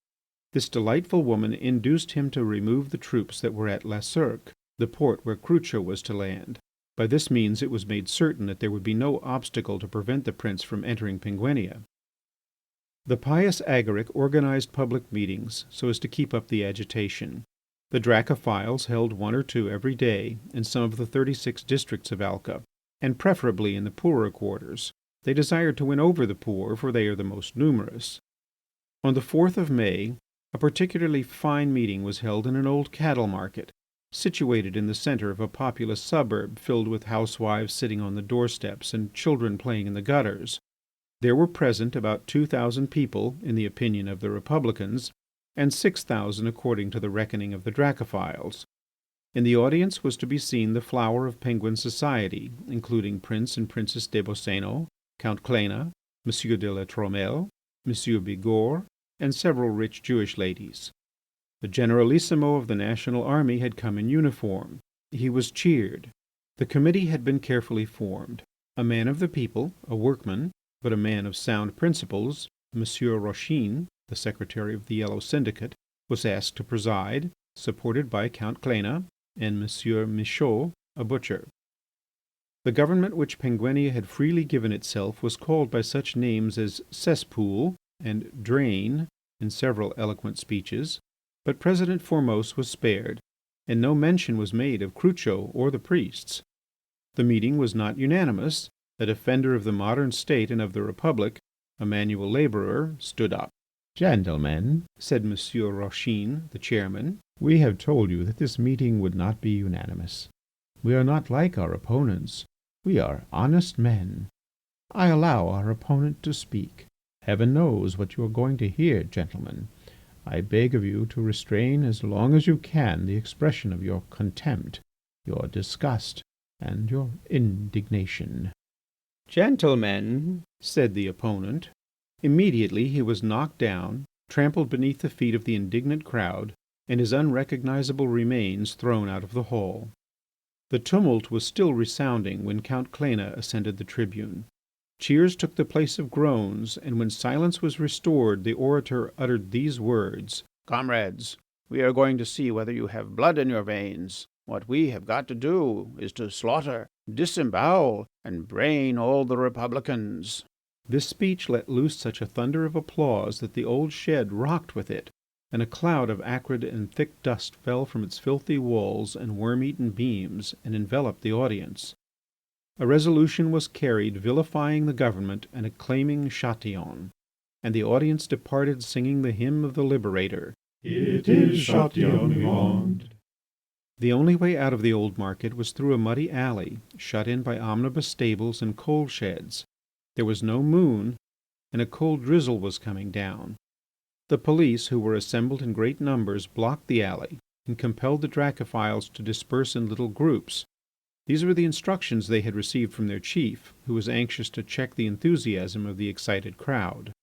This delightful woman induced him to remove the troops that were at La Cirque, the port where Crucho was to land. By this means it was made certain that there would be no obstacle to prevent the prince from entering Penguinia. The pious Agaric organized public meetings so as to keep up the agitation. The Dracophils held one or two every day in some of the 36 districts of Alca, and preferably in the poorer quarters. They desired to win over the poor, for they are the most numerous. On the 4th of May, a particularly fine meeting was held in an old cattle market, situated in the centre of a populous suburb filled with housewives sitting on the doorsteps and children playing in the gutters. There were present about 2,000 people, in the opinion of the Republicans, and 6,000 according to the reckoning of the Dracophils. In the audience was to be seen the flower of Penguin society, including Prince and Princess des Boscénos, Count Cléna, M. de La Trumelle, M. Bigourd, and several rich Jewish ladies. The Generalissimo of the national army had come in uniform. He was cheered. The committee had been carefully formed. A man of the people, a workman, but a man of sound principles, M. Rochin, the secretary of the Yellow Syndicate, was asked to preside, supported by Count Cléna and M. Michaud, a butcher. The government which Penguinia had freely given itself was called by such names as cesspool and drain in several eloquent speeches, but President Formose was spared, and no mention was made of Crucho or the priests. The meeting was not unanimous. The defender of the modern state and of the Republic, a manual labourer, stood up. "Gentlemen," said M. Rochin, the chairman, "we have told you that this meeting would not be unanimous. We are not like our opponents. We are honest men. I allow our opponent to speak. Heaven knows what you are going to hear, gentlemen. I beg of you to restrain as long as you can the expression of your contempt, your disgust, and your indignation." "Gentlemen," said the opponent. Immediately he was knocked down, trampled beneath the feet of the indignant crowd, and his unrecognizable remains thrown out of the hall. The tumult was still resounding when Count Cléna ascended the tribune. Cheers took the place of groans, and when silence was restored the orator uttered these words: "Comrades, we are going to see whether you have blood in your veins. What we have got to do is to slaughter, disembowel, and brain all the Republicans." This speech let loose such a thunder of applause that the old shed rocked with it, and a cloud of acrid and thick dust fell from its filthy walls and worm-eaten beams and enveloped the audience. a resolution was carried vilifying the government and acclaiming Chatillon, and the audience departed singing the hymn of the Liberator. It is Chatillon we want. The only way out of the old market was through a muddy alley, shut in by omnibus stables and coal sheds. There was no moon, and a cold drizzle was coming down. The police, who were assembled in great numbers, blocked the alley and compelled the Dracophils to disperse in little groups. These were the instructions they had received from their chief, who was anxious to check the enthusiasm of the excited crowd.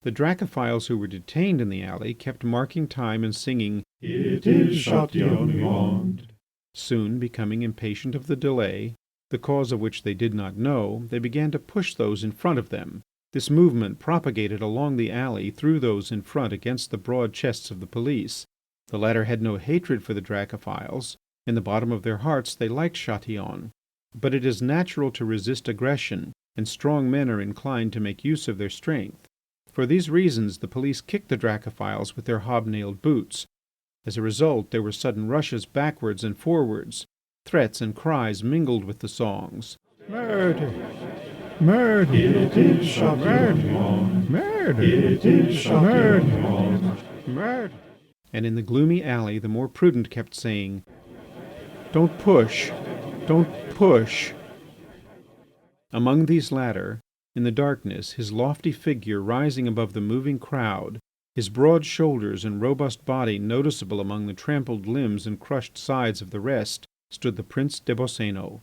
The Dracophils who were detained in the alley kept marking time and singing, It is Chatillon we want. Soon, becoming impatient of the delay, the cause of which they did not know, they began to push those in front of them. This movement propagated along the alley through those in front against the broad chests of the police. The latter had no hatred for the Dracophils. In the bottom of their hearts they liked Chatillon. But it is natural to resist aggression, and strong men are inclined to make use of their strength. For these reasons the police kicked the Dracophils with their hobnailed boots. As a result there were sudden rushes backwards and forwards. Threats and cries mingled with the songs. Murder! Murder! It is Chatillon we want. Murder! It is Chatillon we want. Murder! And in the gloomy alley the more prudent kept saying, Don't push! Don't push! Among these latter, in the darkness, his lofty figure rising above the moving crowd, his broad shoulders and robust body noticeable among the trampled limbs and crushed sides of the rest, stood the Prince des Boscénos,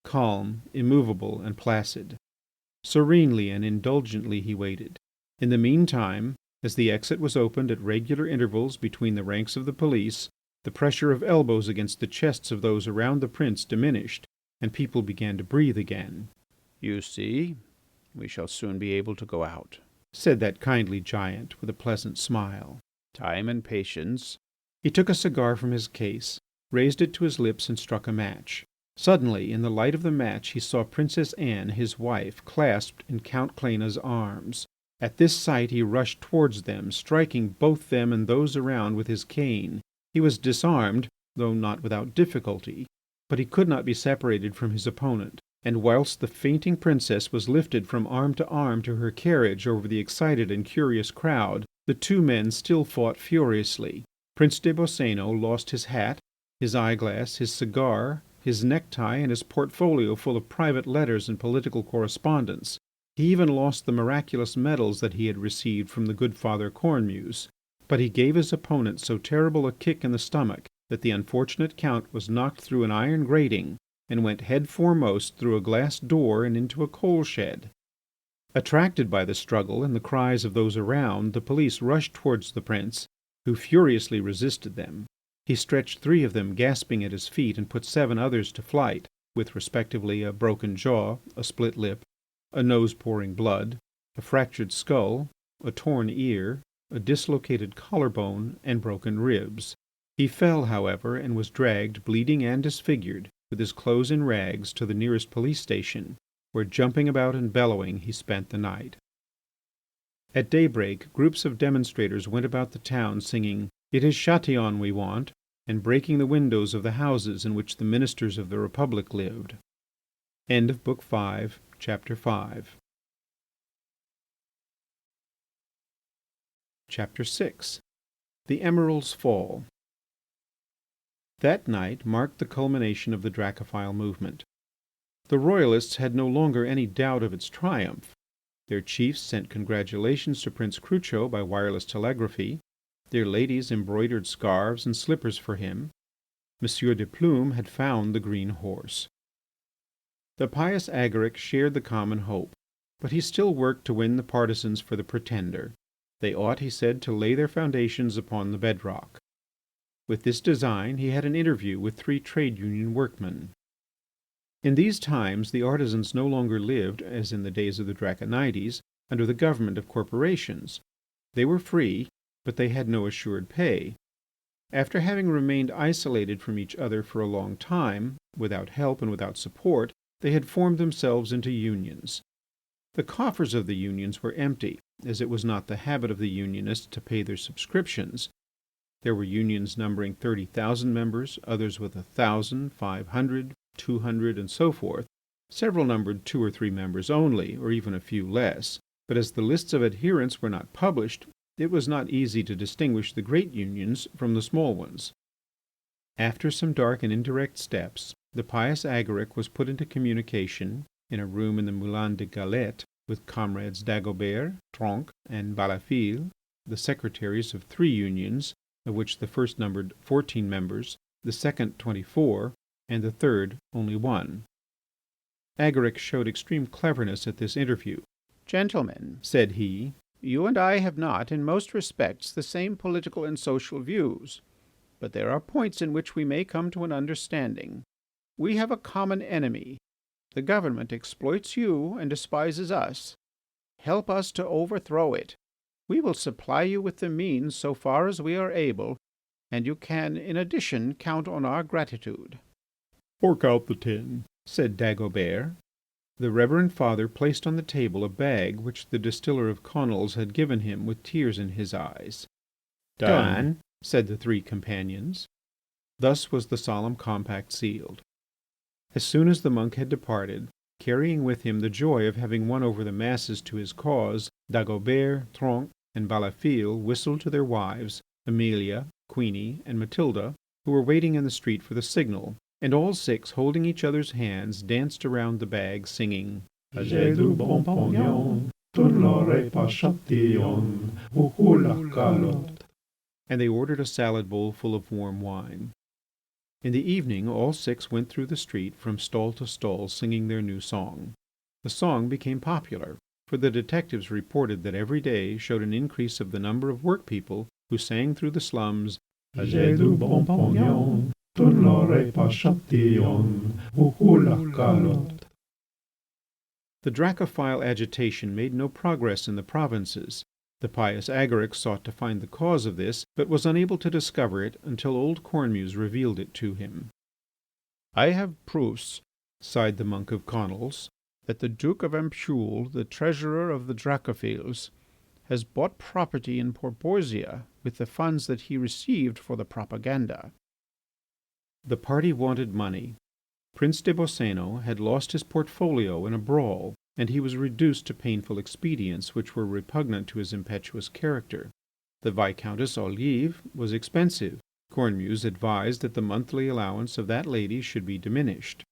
calm, immovable, and placid. Serenely and indulgently he waited. In the meantime, as the exit was opened at regular intervals between the ranks of the police, the pressure of elbows against the chests of those around the prince diminished, and people began to breathe again. You see, we shall soon be able to go out, said that kindly giant with a pleasant smile. Time and patience. He took a cigar from his case, raised it to his lips and struck a match. Suddenly, in the light of the match, he saw Princess Anne, his wife, clasped in Count Cléna's arms. At this sight he rushed towards them, striking both them and those around with his cane. He was disarmed, though not without difficulty, but he could not be separated from his opponent, and whilst the fainting princess was lifted from arm to her carriage over the excited and curious crowd, the two men still fought furiously. Prince des Boscénos lost his hat, his eyeglass, his cigar, his necktie, and his portfolio full of private letters and political correspondence. He even lost the miraculous medals that he had received from the good Father Cornemuse. But he gave his opponent so terrible a kick in the stomach that the unfortunate count was knocked through an iron grating and went head foremost through a glass door and into a coal shed. Attracted by the struggle and the cries of those around, the police rushed towards the prince, who furiously resisted them. He stretched 3 of them gasping at his feet and put 7 others to flight, with respectively a broken jaw, a split lip, a nose pouring blood, a fractured skull, a torn ear, a dislocated collarbone, and broken ribs. He fell, however, and was dragged, bleeding and disfigured, with his clothes in rags, to the nearest police station, where, jumping about and bellowing, he spent the night. At daybreak, groups of demonstrators went about the town singing, "It is Chatillon we want," and breaking the windows of the houses in which the ministers of the Republic lived. End of Book 5, Chapter 5. Chapter 6. The Emeralds Fall. That night marked the culmination of the Dracophil movement. The Royalists had no longer any doubt of its triumph. Their chiefs sent congratulations to Prince Crucho by wireless telegraphy. Their ladies embroidered scarves and slippers for him. Monsieur de Plume had found the green horse. The pious Agaric shared the common hope, but he still worked to win the partisans for the Pretender. They ought, he said, to lay their foundations upon the bedrock. With this design he had an interview with 3 trade union workmen. In these times the artisans no longer lived, as in the days of the Draconides, under the government of corporations. They were free, but they had no assured pay. After having remained isolated from each other for a long time, without help and without support, they had formed themselves into unions. The coffers of the unions were empty, as it was not the habit of the unionists to pay their subscriptions. There were unions numbering 30,000 members, others with 1,000, 500, 200, and so forth. Several numbered 2 or 3 members only, or even a few less, but as the lists of adherents were not published, it was not easy to distinguish the great unions from the small ones. After some dark and indirect steps, the pious Agaric was put into communication in a room in the Moulin de Galette with comrades Dagobert, Tronc, and Balafille, the secretaries of 3 unions, of which the first numbered 14 members, the second 24, and the third only 1. Agaric showed extreme cleverness at this interview. "Gentlemen," said he, "you and I have not, in most respects, the same political and social views, but there are points in which we may come to an understanding. We have a common enemy. The government exploits you and despises us. Help us to overthrow it. We will supply you with the means so far as we are able, and you can, in addition, count on our gratitude." "Fork out the tin," said Dagobert. The Reverend Father placed on the table a bag which the distiller of Conils had given him with tears in his eyes. "Done," said the 3 companions. Thus was the solemn compact sealed. As soon as the monk had departed, carrying with him the joy of having won over the masses to his cause, Dagobert, Tronc, and Balafille whistled to their wives, Amelia, Queenie, and Mathilda, who were waiting in the street for the signal, and all 6, holding each other's hands, danced around the bag, singing J'ai du bon pognon, tu ne l'aurais pas châtillon, la calotte. And they ordered a salad bowl full of warm wine. In the evening all 6 went through the street from stall to stall singing their new song. The song became popular, for the detectives reported that every day showed an increase of the number of workpeople who sang through the slums, J'ai du bon pognon, tu ne l'aurais pas châtillon, la calotte. The Dracophile agitation made no progress in the provinces. The pious Agaric sought to find the cause of this, but was unable to discover it until old Cornemuse revealed it to him. "I have proofs," sighed the monk of Conils, "that the Duke of Ampoule, the treasurer of the Dracophiles, has bought property in Porpoisia with the funds that he received for the propaganda." The party wanted money. Prince des Boscénos had lost his portfolio in a brawl, and he was reduced to painful expedients which were repugnant to his impetuous character. The Viscountess Olive was expensive. Cornemuse advised that the monthly allowance of that lady should be diminished.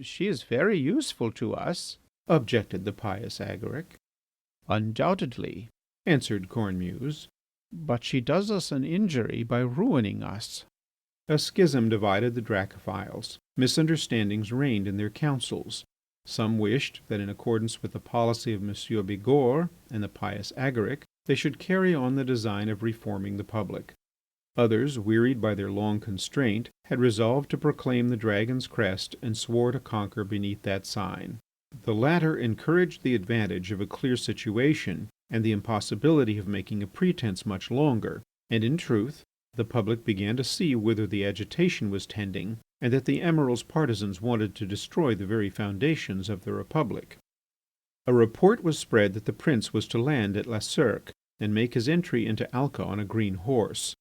"She is very useful to us," objected the pious Agaric. "Undoubtedly," answered Cornemuse, "but she does us an injury by ruining us." A schism divided the Dracophiles. Misunderstandings reigned in their councils. Some wished that in accordance with the policy of M. Bigourd and the pious Agaric, they should carry on the design of reforming the public. Others, wearied by their long constraint, had resolved to proclaim the dragon's crest and swore to conquer beneath that sign. The latter encouraged the advantage of a clear situation and the impossibility of making a pretence much longer, and in truth the public began to see whither the agitation was tending, and that the Emiral's partisans wanted to destroy the very foundations of the Republic. A report was spread that the prince was to land at La Cirque and make his entry into Alca on a green horse.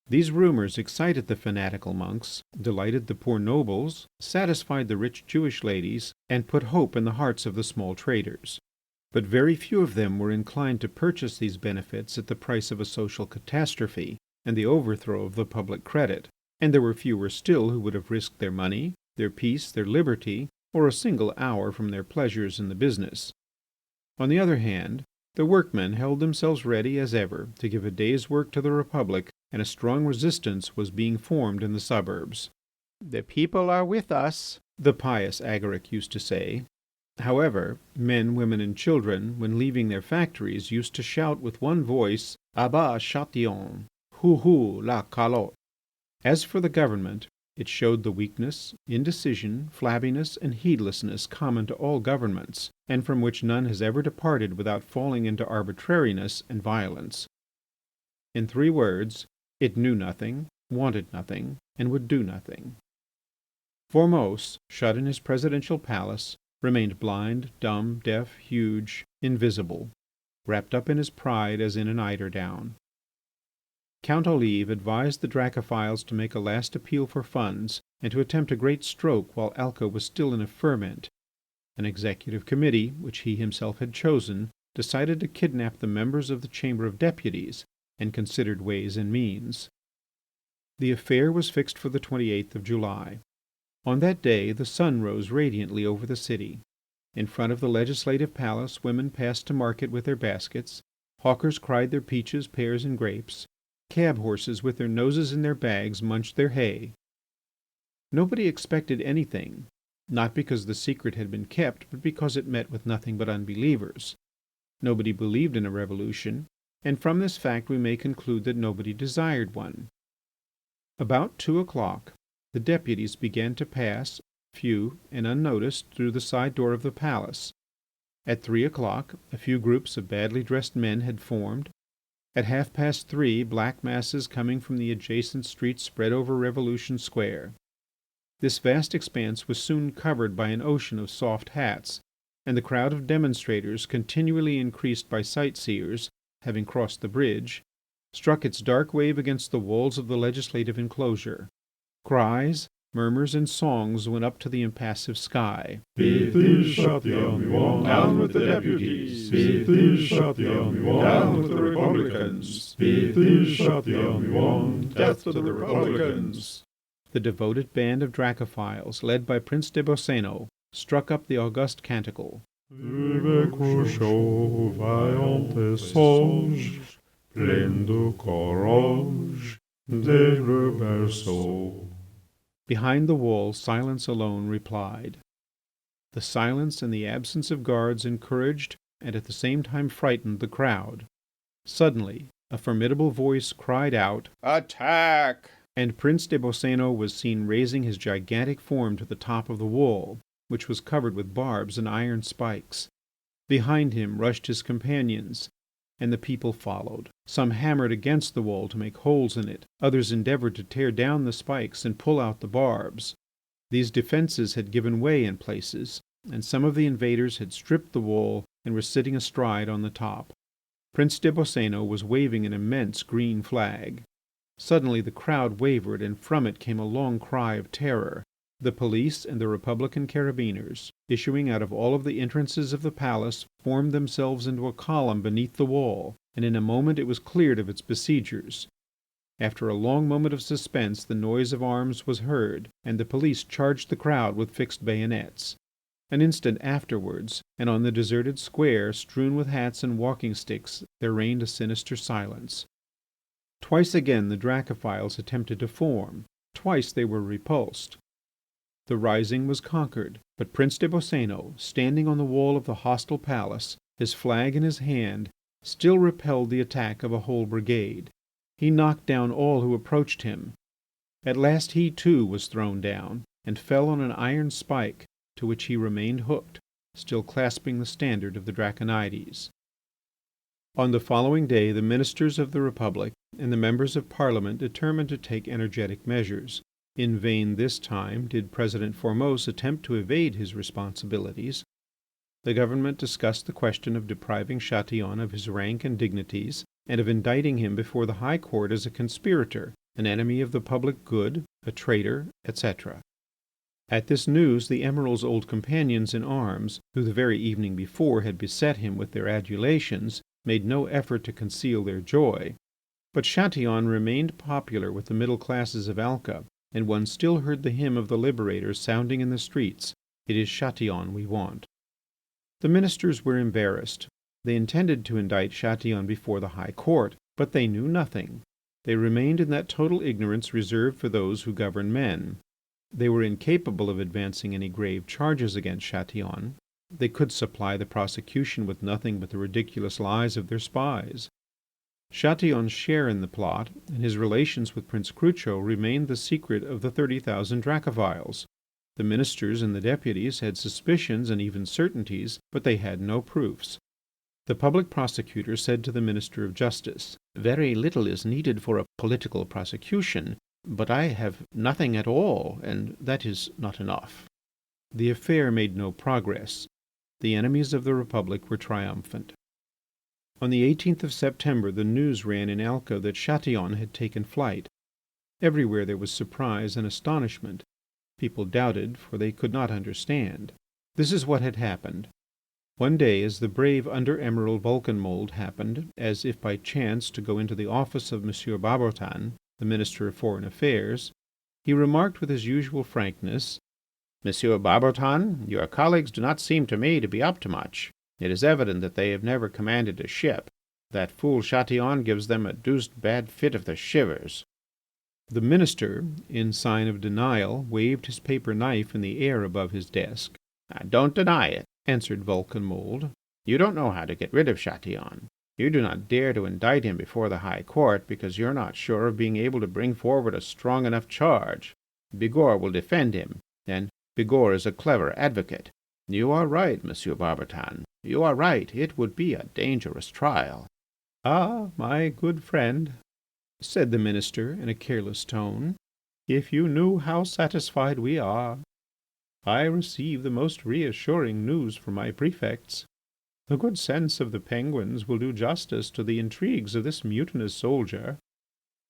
These rumours excited the fanatical monks, delighted the poor nobles, satisfied the rich Jewish ladies, and put hope in the hearts of the small traders. But very few of them were inclined to purchase these benefits at the price of a social catastrophe and the overthrow of the public credit, and there were fewer still who would have risked their money, their peace, their liberty, or a single hour from their pleasures in the business. On the other hand, the workmen held themselves ready as ever to give a day's work to the Republic, and a strong resistance was being formed in the suburbs. "The people are with us," the pious Agaric used to say. However, men, women, and children, when leaving their factories, used to shout with one voice, "À bas Chatillon! Hou la calotte!" As for the government, it showed the weakness, indecision, flabbiness, and heedlessness common to all governments, and from which none has ever departed without falling into arbitrariness and violence. In 3 words, it knew nothing, wanted nothing, and would do nothing. Formose, shut in his presidential palace, remained blind, dumb, deaf, huge, invisible, wrapped up in his pride as in an eiderdown. Count Olive advised the Dracophiles to make a last appeal for funds and to attempt a great stroke while Alca was still in a ferment. An executive committee, which he himself had chosen, decided to kidnap the members of the Chamber of Deputies and considered ways and means. The affair was fixed for the 28th of July. On that day the sun rose radiantly over the city. In front of the Legislative Palace women passed to market with their baskets, hawkers cried their peaches, pears and grapes, cab horses with their noses in their bags munched their hay. Nobody expected anything, not because the secret had been kept, but because it met with nothing but unbelievers. Nobody believed in a revolution, and from this fact we may conclude that nobody desired one. About 2 o'clock the deputies began to pass, few and unnoticed, through the side door of the palace. At 3 o'clock a few groups of badly dressed men had formed. At 3:30 black masses coming from the adjacent streets spread over Revolution Square. This vast expanse was soon covered by an ocean of soft hats, and the crowd of demonstrators, continually increased by sightseers, having crossed the bridge, struck its dark wave against the walls of the legislative enclosure. Cries, murmurs and songs went up to the impassive sky. Down with the deputies! Down with the Republicans! Death to the Republicans! The devoted band of Dracophils, led by Prince des Boscénos, struck up the august canticle. Vive Cruchot, vaillant et sage, plein de courage, dès le berceau. Behind the wall silence alone replied. The silence and the absence of guards encouraged and at the same time frightened the crowd. Suddenly a formidable voice cried out, "Attack!" and Prince des Boscénos was seen raising his gigantic form to the top of the wall, which was covered with barbs and iron spikes. Behind him rushed his companions, and the people followed. Some hammered against the wall to make holes in it, others endeavoured to tear down the spikes and pull out the barbs. These defences had given way in places, and some of the invaders had stripped the wall and were sitting astride on the top. Prince des Boscénos was waving an immense green flag. Suddenly the crowd wavered, and from it came a long cry of terror. The police and the Republican carabineers, issuing out of all of the entrances of the palace, formed themselves into a column beneath the wall, and in a moment it was cleared of its besiegers. After a long moment of suspense the noise of arms was heard, and the police charged the crowd with fixed bayonets. An instant afterwards, and on the deserted square, strewn with hats and walking sticks, there reigned a sinister silence. Twice again the Dracophils attempted to form. Twice they were repulsed. The rising was conquered, but Prince des Boscénos, standing on the wall of the hostile palace, his flag in his hand, still repelled the attack of a whole brigade. He knocked down all who approached him. At last he too was thrown down and fell on an iron spike to which he remained hooked, still clasping the standard of the Draconides. On the following day the ministers of the Republic and the members of Parliament determined to take energetic measures. In vain this time did President Formose attempt to evade his responsibilities. The government discussed the question of depriving Chatillon of his rank and dignities, and of indicting him before the High Court as a conspirator, an enemy of the public good, a traitor, etc. At this news the Emiral's old companions in arms, who the very evening before had beset him with their adulations, made no effort to conceal their joy. But Chatillon remained popular with the middle classes of Alca, and one still heard the hymn of the Liberators sounding in the streets, "It is Chatillon we want." The ministers were embarrassed. They intended to indict Chatillon before the High Court, but they knew nothing. They remained in that total ignorance reserved for those who govern men. They were incapable of advancing any grave charges against Chatillon. They could supply the prosecution with nothing but the ridiculous lies of their spies. Chatillon's share in the plot and his relations with Prince Crucho remained the secret of the 30,000 Dracophils. The ministers and the deputies had suspicions and even certainties, but they had no proofs. The public prosecutor said to the Minister of Justice, "Very little is needed for a political prosecution, but I have nothing at all, and that is not enough." The affair made no progress. The enemies of the Republic were triumphant. On the 18th of September the news ran in Alca that Chatillon had taken flight. Everywhere there was surprise and astonishment. People doubted, for they could not understand. This is what had happened. One day, as the brave Under Emiral Vulcanmould happened, as if by chance, to go into the office of M. Barbotan, the Minister of Foreign Affairs, he remarked with his usual frankness: "Monsieur Barbotan, your colleagues do not seem to me to be up to much. It is evident that they have never commanded a ship. That fool Chatillon gives them a deuced bad fit of the shivers." The Minister, in sign of denial, waved his paper knife in the air above his desk. "Don't deny it," answered Vulcanmould. "You don't know how to get rid of Chatillon. You do not dare to indict him before the High Court because you are not sure of being able to bring forward a strong enough charge. Bigourd will defend him, and Bigourd is a clever advocate. You are right, Monsieur Barbotan. You are right. It would be a dangerous trial." "Ah, my good friend," said the Minister in a careless tone, "if you knew how satisfied we are. I receive the most reassuring news from my prefects. The good sense of the Penguins will do justice to the intrigues of this mutinous soldier.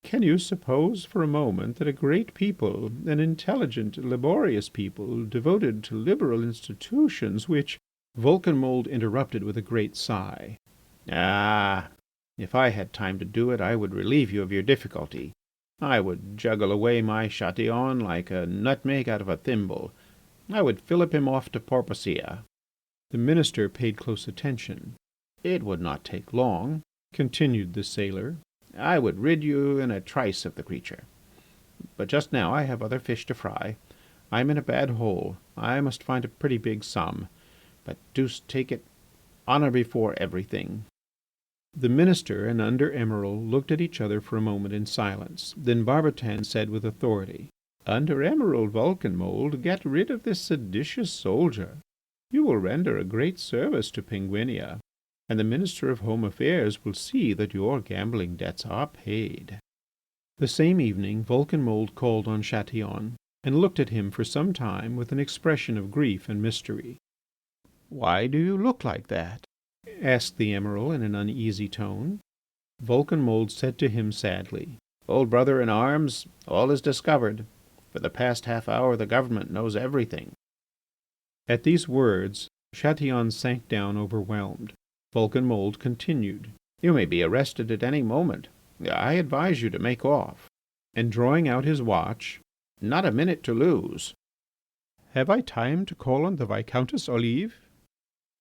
Can you suppose for a moment that a great people, an intelligent, laborious people, devoted to liberal institutions, which—" Vulcanmould interrupted with a great sigh. "Ah! If I had time to do it, I would relieve you of your difficulty. I would juggle away my Chatillon like a nutmeg out of a thimble. I would fillip him off to Porpoisia." The Minister paid close attention. "It would not take long," continued the sailor. "I would rid you in a trice of the creature. But just now I have other fish to fry. I am in a bad hole. I must find a pretty big sum. But deuce take it, honour before everything." The Minister and Under Emiral looked at each other for a moment in silence. Then Barbotan said with authority: "Under Emiral Vulcanmould, get rid of this seditious soldier. You will render a great service to Penguinia, and the Minister of Home Affairs will see that your gambling debts are paid." The same evening Vulcanmould called on Chatillon and looked at him for some time with an expression of grief and mystery. "Why do you look like that?" asked the Emiral in an uneasy tone. Vulcanmould said to him sadly: "Old brother in arms, all is discovered. For the past half hour the government knows everything." At these words Chatillon sank down overwhelmed. Vulcanmould continued: "You may be arrested at any moment. I advise you to make off." And drawing out his watch: "Not a minute to lose." "Have I time to call on the Viscountess Olive?"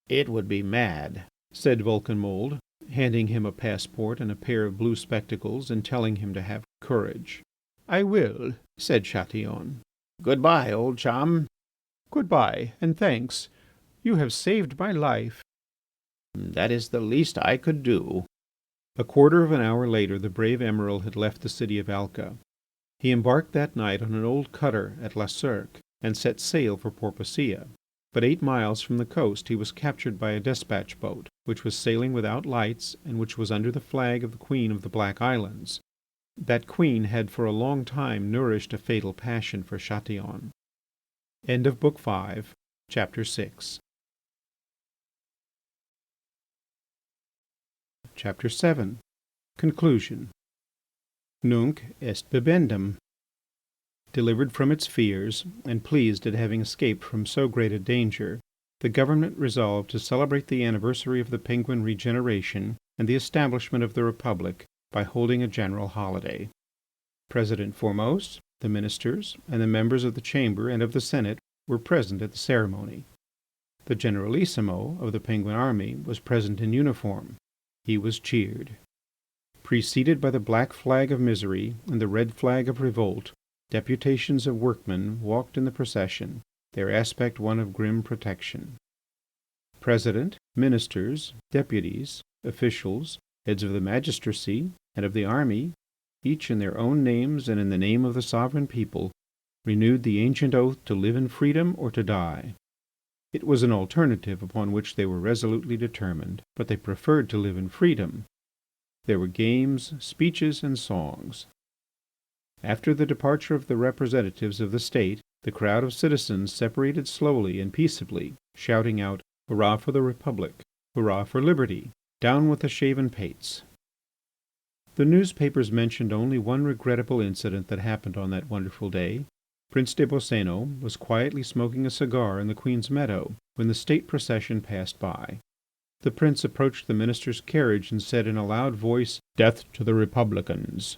"It would be mad," said Vulcanmould, handing him a passport and a pair of blue spectacles and telling him to have courage. "I will," said Chatillon. "Good bye, old chum." "Good bye, and thanks. You have saved my life." "That is the least I could do." A quarter of an hour later the brave Emiral had left the city of Alca. He embarked that night on an old cutter at La Cirque and set sail for Porpoisia. But 8 miles from the coast he was captured by a despatch boat, which was sailing without lights and which was under the flag of the Queen of the Black Islands. That queen had for a long time nourished a fatal passion for Chatillon. End of Book 5, Chapter 6. Chapter 7. Conclusion. Nunc est bibendum. Delivered from its fears and pleased at having escaped from so great a danger, the government resolved to celebrate the anniversary of the Penguin regeneration and the establishment of the Republic by holding a general holiday. President foremost, the ministers, and the members of the Chamber and of the Senate were present at the ceremony. The Generalissimo of the Penguin army was present in uniform. He was cheered. Preceded by the black flag of misery and the red flag of revolt, deputations of workmen walked in the procession, their aspect one of grim protection. President, ministers, deputies, officials, heads of the magistracy and of the army, each in their own names and in the name of the sovereign people, renewed the ancient oath to live in freedom or to die. It was an alternative upon which they were resolutely determined, but they preferred to live in freedom. There were games, speeches, and songs. After the departure of the representatives of the state, the crowd of citizens separated slowly and peaceably, shouting out, "Hurrah for the Republic! Hurrah for liberty! Down with the shaven pates!" The newspapers mentioned only one regrettable incident that happened on that wonderful day. Prince des Boscénos was quietly smoking a cigar in the Queen's Meadow when the state procession passed by. The prince approached the minister's carriage and said in a loud voice, "Death to the Republicans!"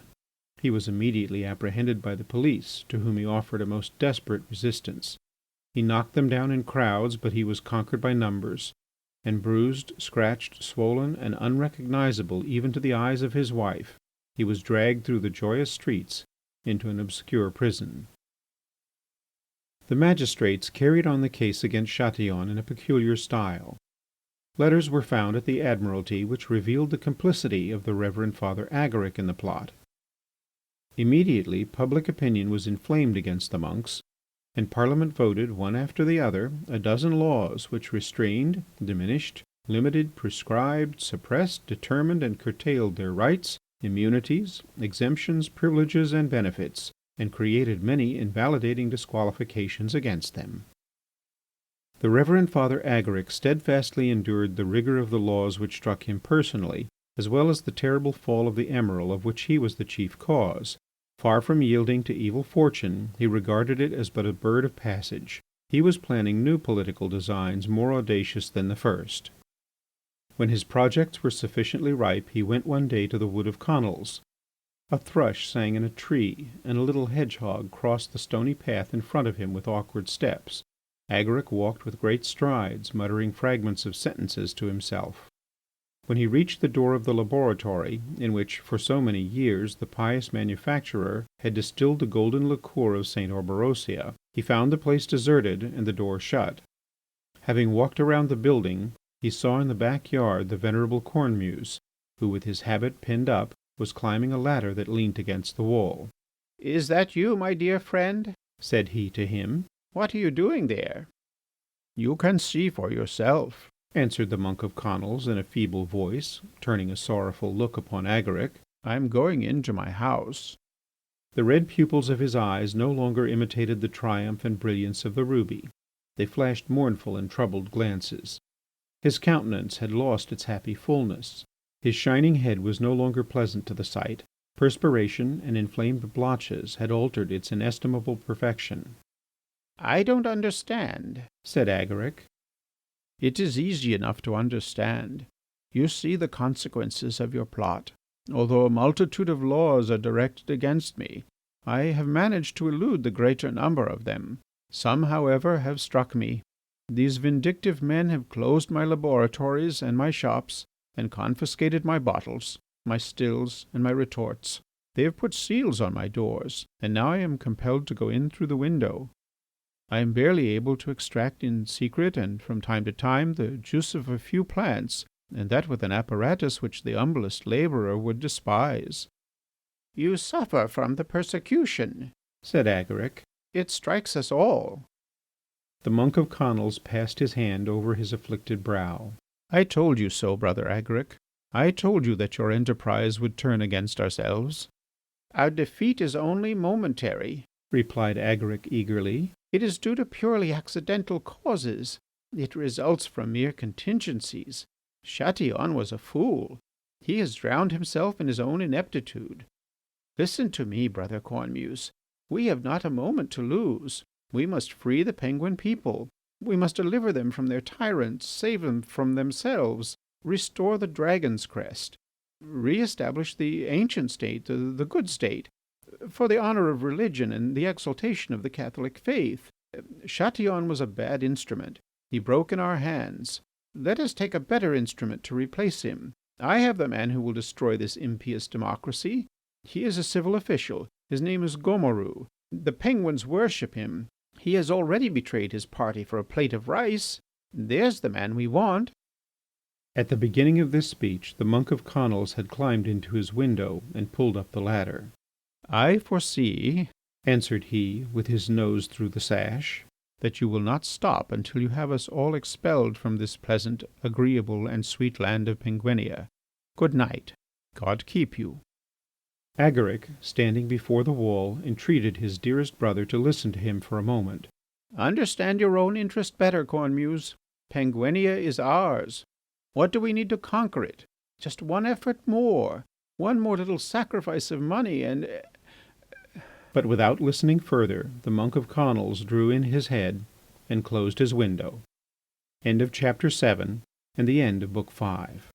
He was immediately apprehended by the police, to whom he offered a most desperate resistance. He knocked them down in crowds, but he was conquered by numbers, and bruised, scratched, swollen, and unrecognizable even to the eyes of his wife, he was dragged through the joyous streets into an obscure prison. The magistrates carried on the case against Chatillon in a peculiar style. Letters were found at the Admiralty which revealed the complicity of the Reverend Father Agaric in the plot. Immediately public opinion was inflamed against the monks, and Parliament voted, one after the other, a dozen laws which restrained, diminished, limited, prescribed, suppressed, determined, and curtailed their rights, immunities, exemptions, privileges, and benefits, and created many invalidating disqualifications against them. The Reverend Father Agaric steadfastly endured the rigour of the laws which struck him personally, as well as the terrible fall of the Emerald of which he was the chief cause. Far from yielding to evil fortune, he regarded it as but a bird of passage. He was planning new political designs more audacious than the first. When his projects were sufficiently ripe, he went one day to the wood of Connels. A thrush sang in a tree, and a little hedgehog crossed the stony path in front of him with awkward steps. Agaric walked with great strides, muttering fragments of sentences to himself. When he reached the door of the laboratory in which, for so many years, the pious manufacturer had distilled the golden liqueur of St. Orberosia, he found the place deserted and the door shut. Having walked around the building, he saw in the back yard the venerable Cornemuse, who, with his habit pinned up, was climbing a ladder that leant against the wall. "Is that you, my dear friend?" said he to him. "What are you doing there?" "You can see for yourself," answered the monk of Connels in a feeble voice, turning a sorrowful look upon Agaric. "I am going into my house." The red pupils of his eyes no longer imitated the triumph and brilliance of the ruby. They flashed mournful and troubled glances. His countenance had lost its happy fullness. His shining head was no longer pleasant to the sight. Perspiration and inflamed blotches had altered its inestimable perfection. "I don't understand," said Agaric. "It is easy enough to understand. You see the consequences of your plot. Although a multitude of laws are directed against me, I have managed to elude the greater number of them. Some, however, have struck me. These vindictive men have closed my laboratories and my shops, and confiscated my bottles, my stills, and my retorts. They have put seals on my doors, and now I am compelled to go in through the window. I am barely able to extract in secret and from time to time the juice of a few plants, and that with an apparatus which the humblest labourer would despise." "You suffer from the persecution," said Agaric. "It strikes us all." The monk of Connels passed his hand over his afflicted brow. "I told you so, Brother Agaric. I told you that your enterprise would turn against ourselves." "Our defeat is only momentary," replied Agaric eagerly. "It is due to purely accidental causes. It results from mere contingencies. Chatillon was a fool. He has drowned himself in his own ineptitude. Listen to me, Brother Cornemuse. We have not a moment to lose. We must free the Penguin people. We must deliver them from their tyrants, save them from themselves, restore the Dragon's Crest, re-establish the ancient state, the good state, for the honour of religion and the exaltation of the Catholic faith. Chatillon was a bad instrument. He broke in our hands. Let us take a better instrument to replace him. I have the man who will destroy this impious democracy. He is a civil official. His name is Gomoru. The Penguins worship him. He has already betrayed his party for a plate of rice. There's the man we want." At the beginning of this speech the monk of Connels had climbed into his window and pulled up the ladder. "I foresee," answered he, with his nose through the sash, "that you will not stop until you have us all expelled from this pleasant, agreeable, and sweet land of Penguinia. Good night. God keep you." Agaric, standing before the wall, entreated his dearest brother to listen to him for a moment. "Understand your own interest better, Cornemuse. Penguinia is ours. What do we need to conquer it? Just one effort more, one more little sacrifice of money and But without listening further, the monk of Conils drew in his head and closed his window. End of chapter 7 and the end of book 5.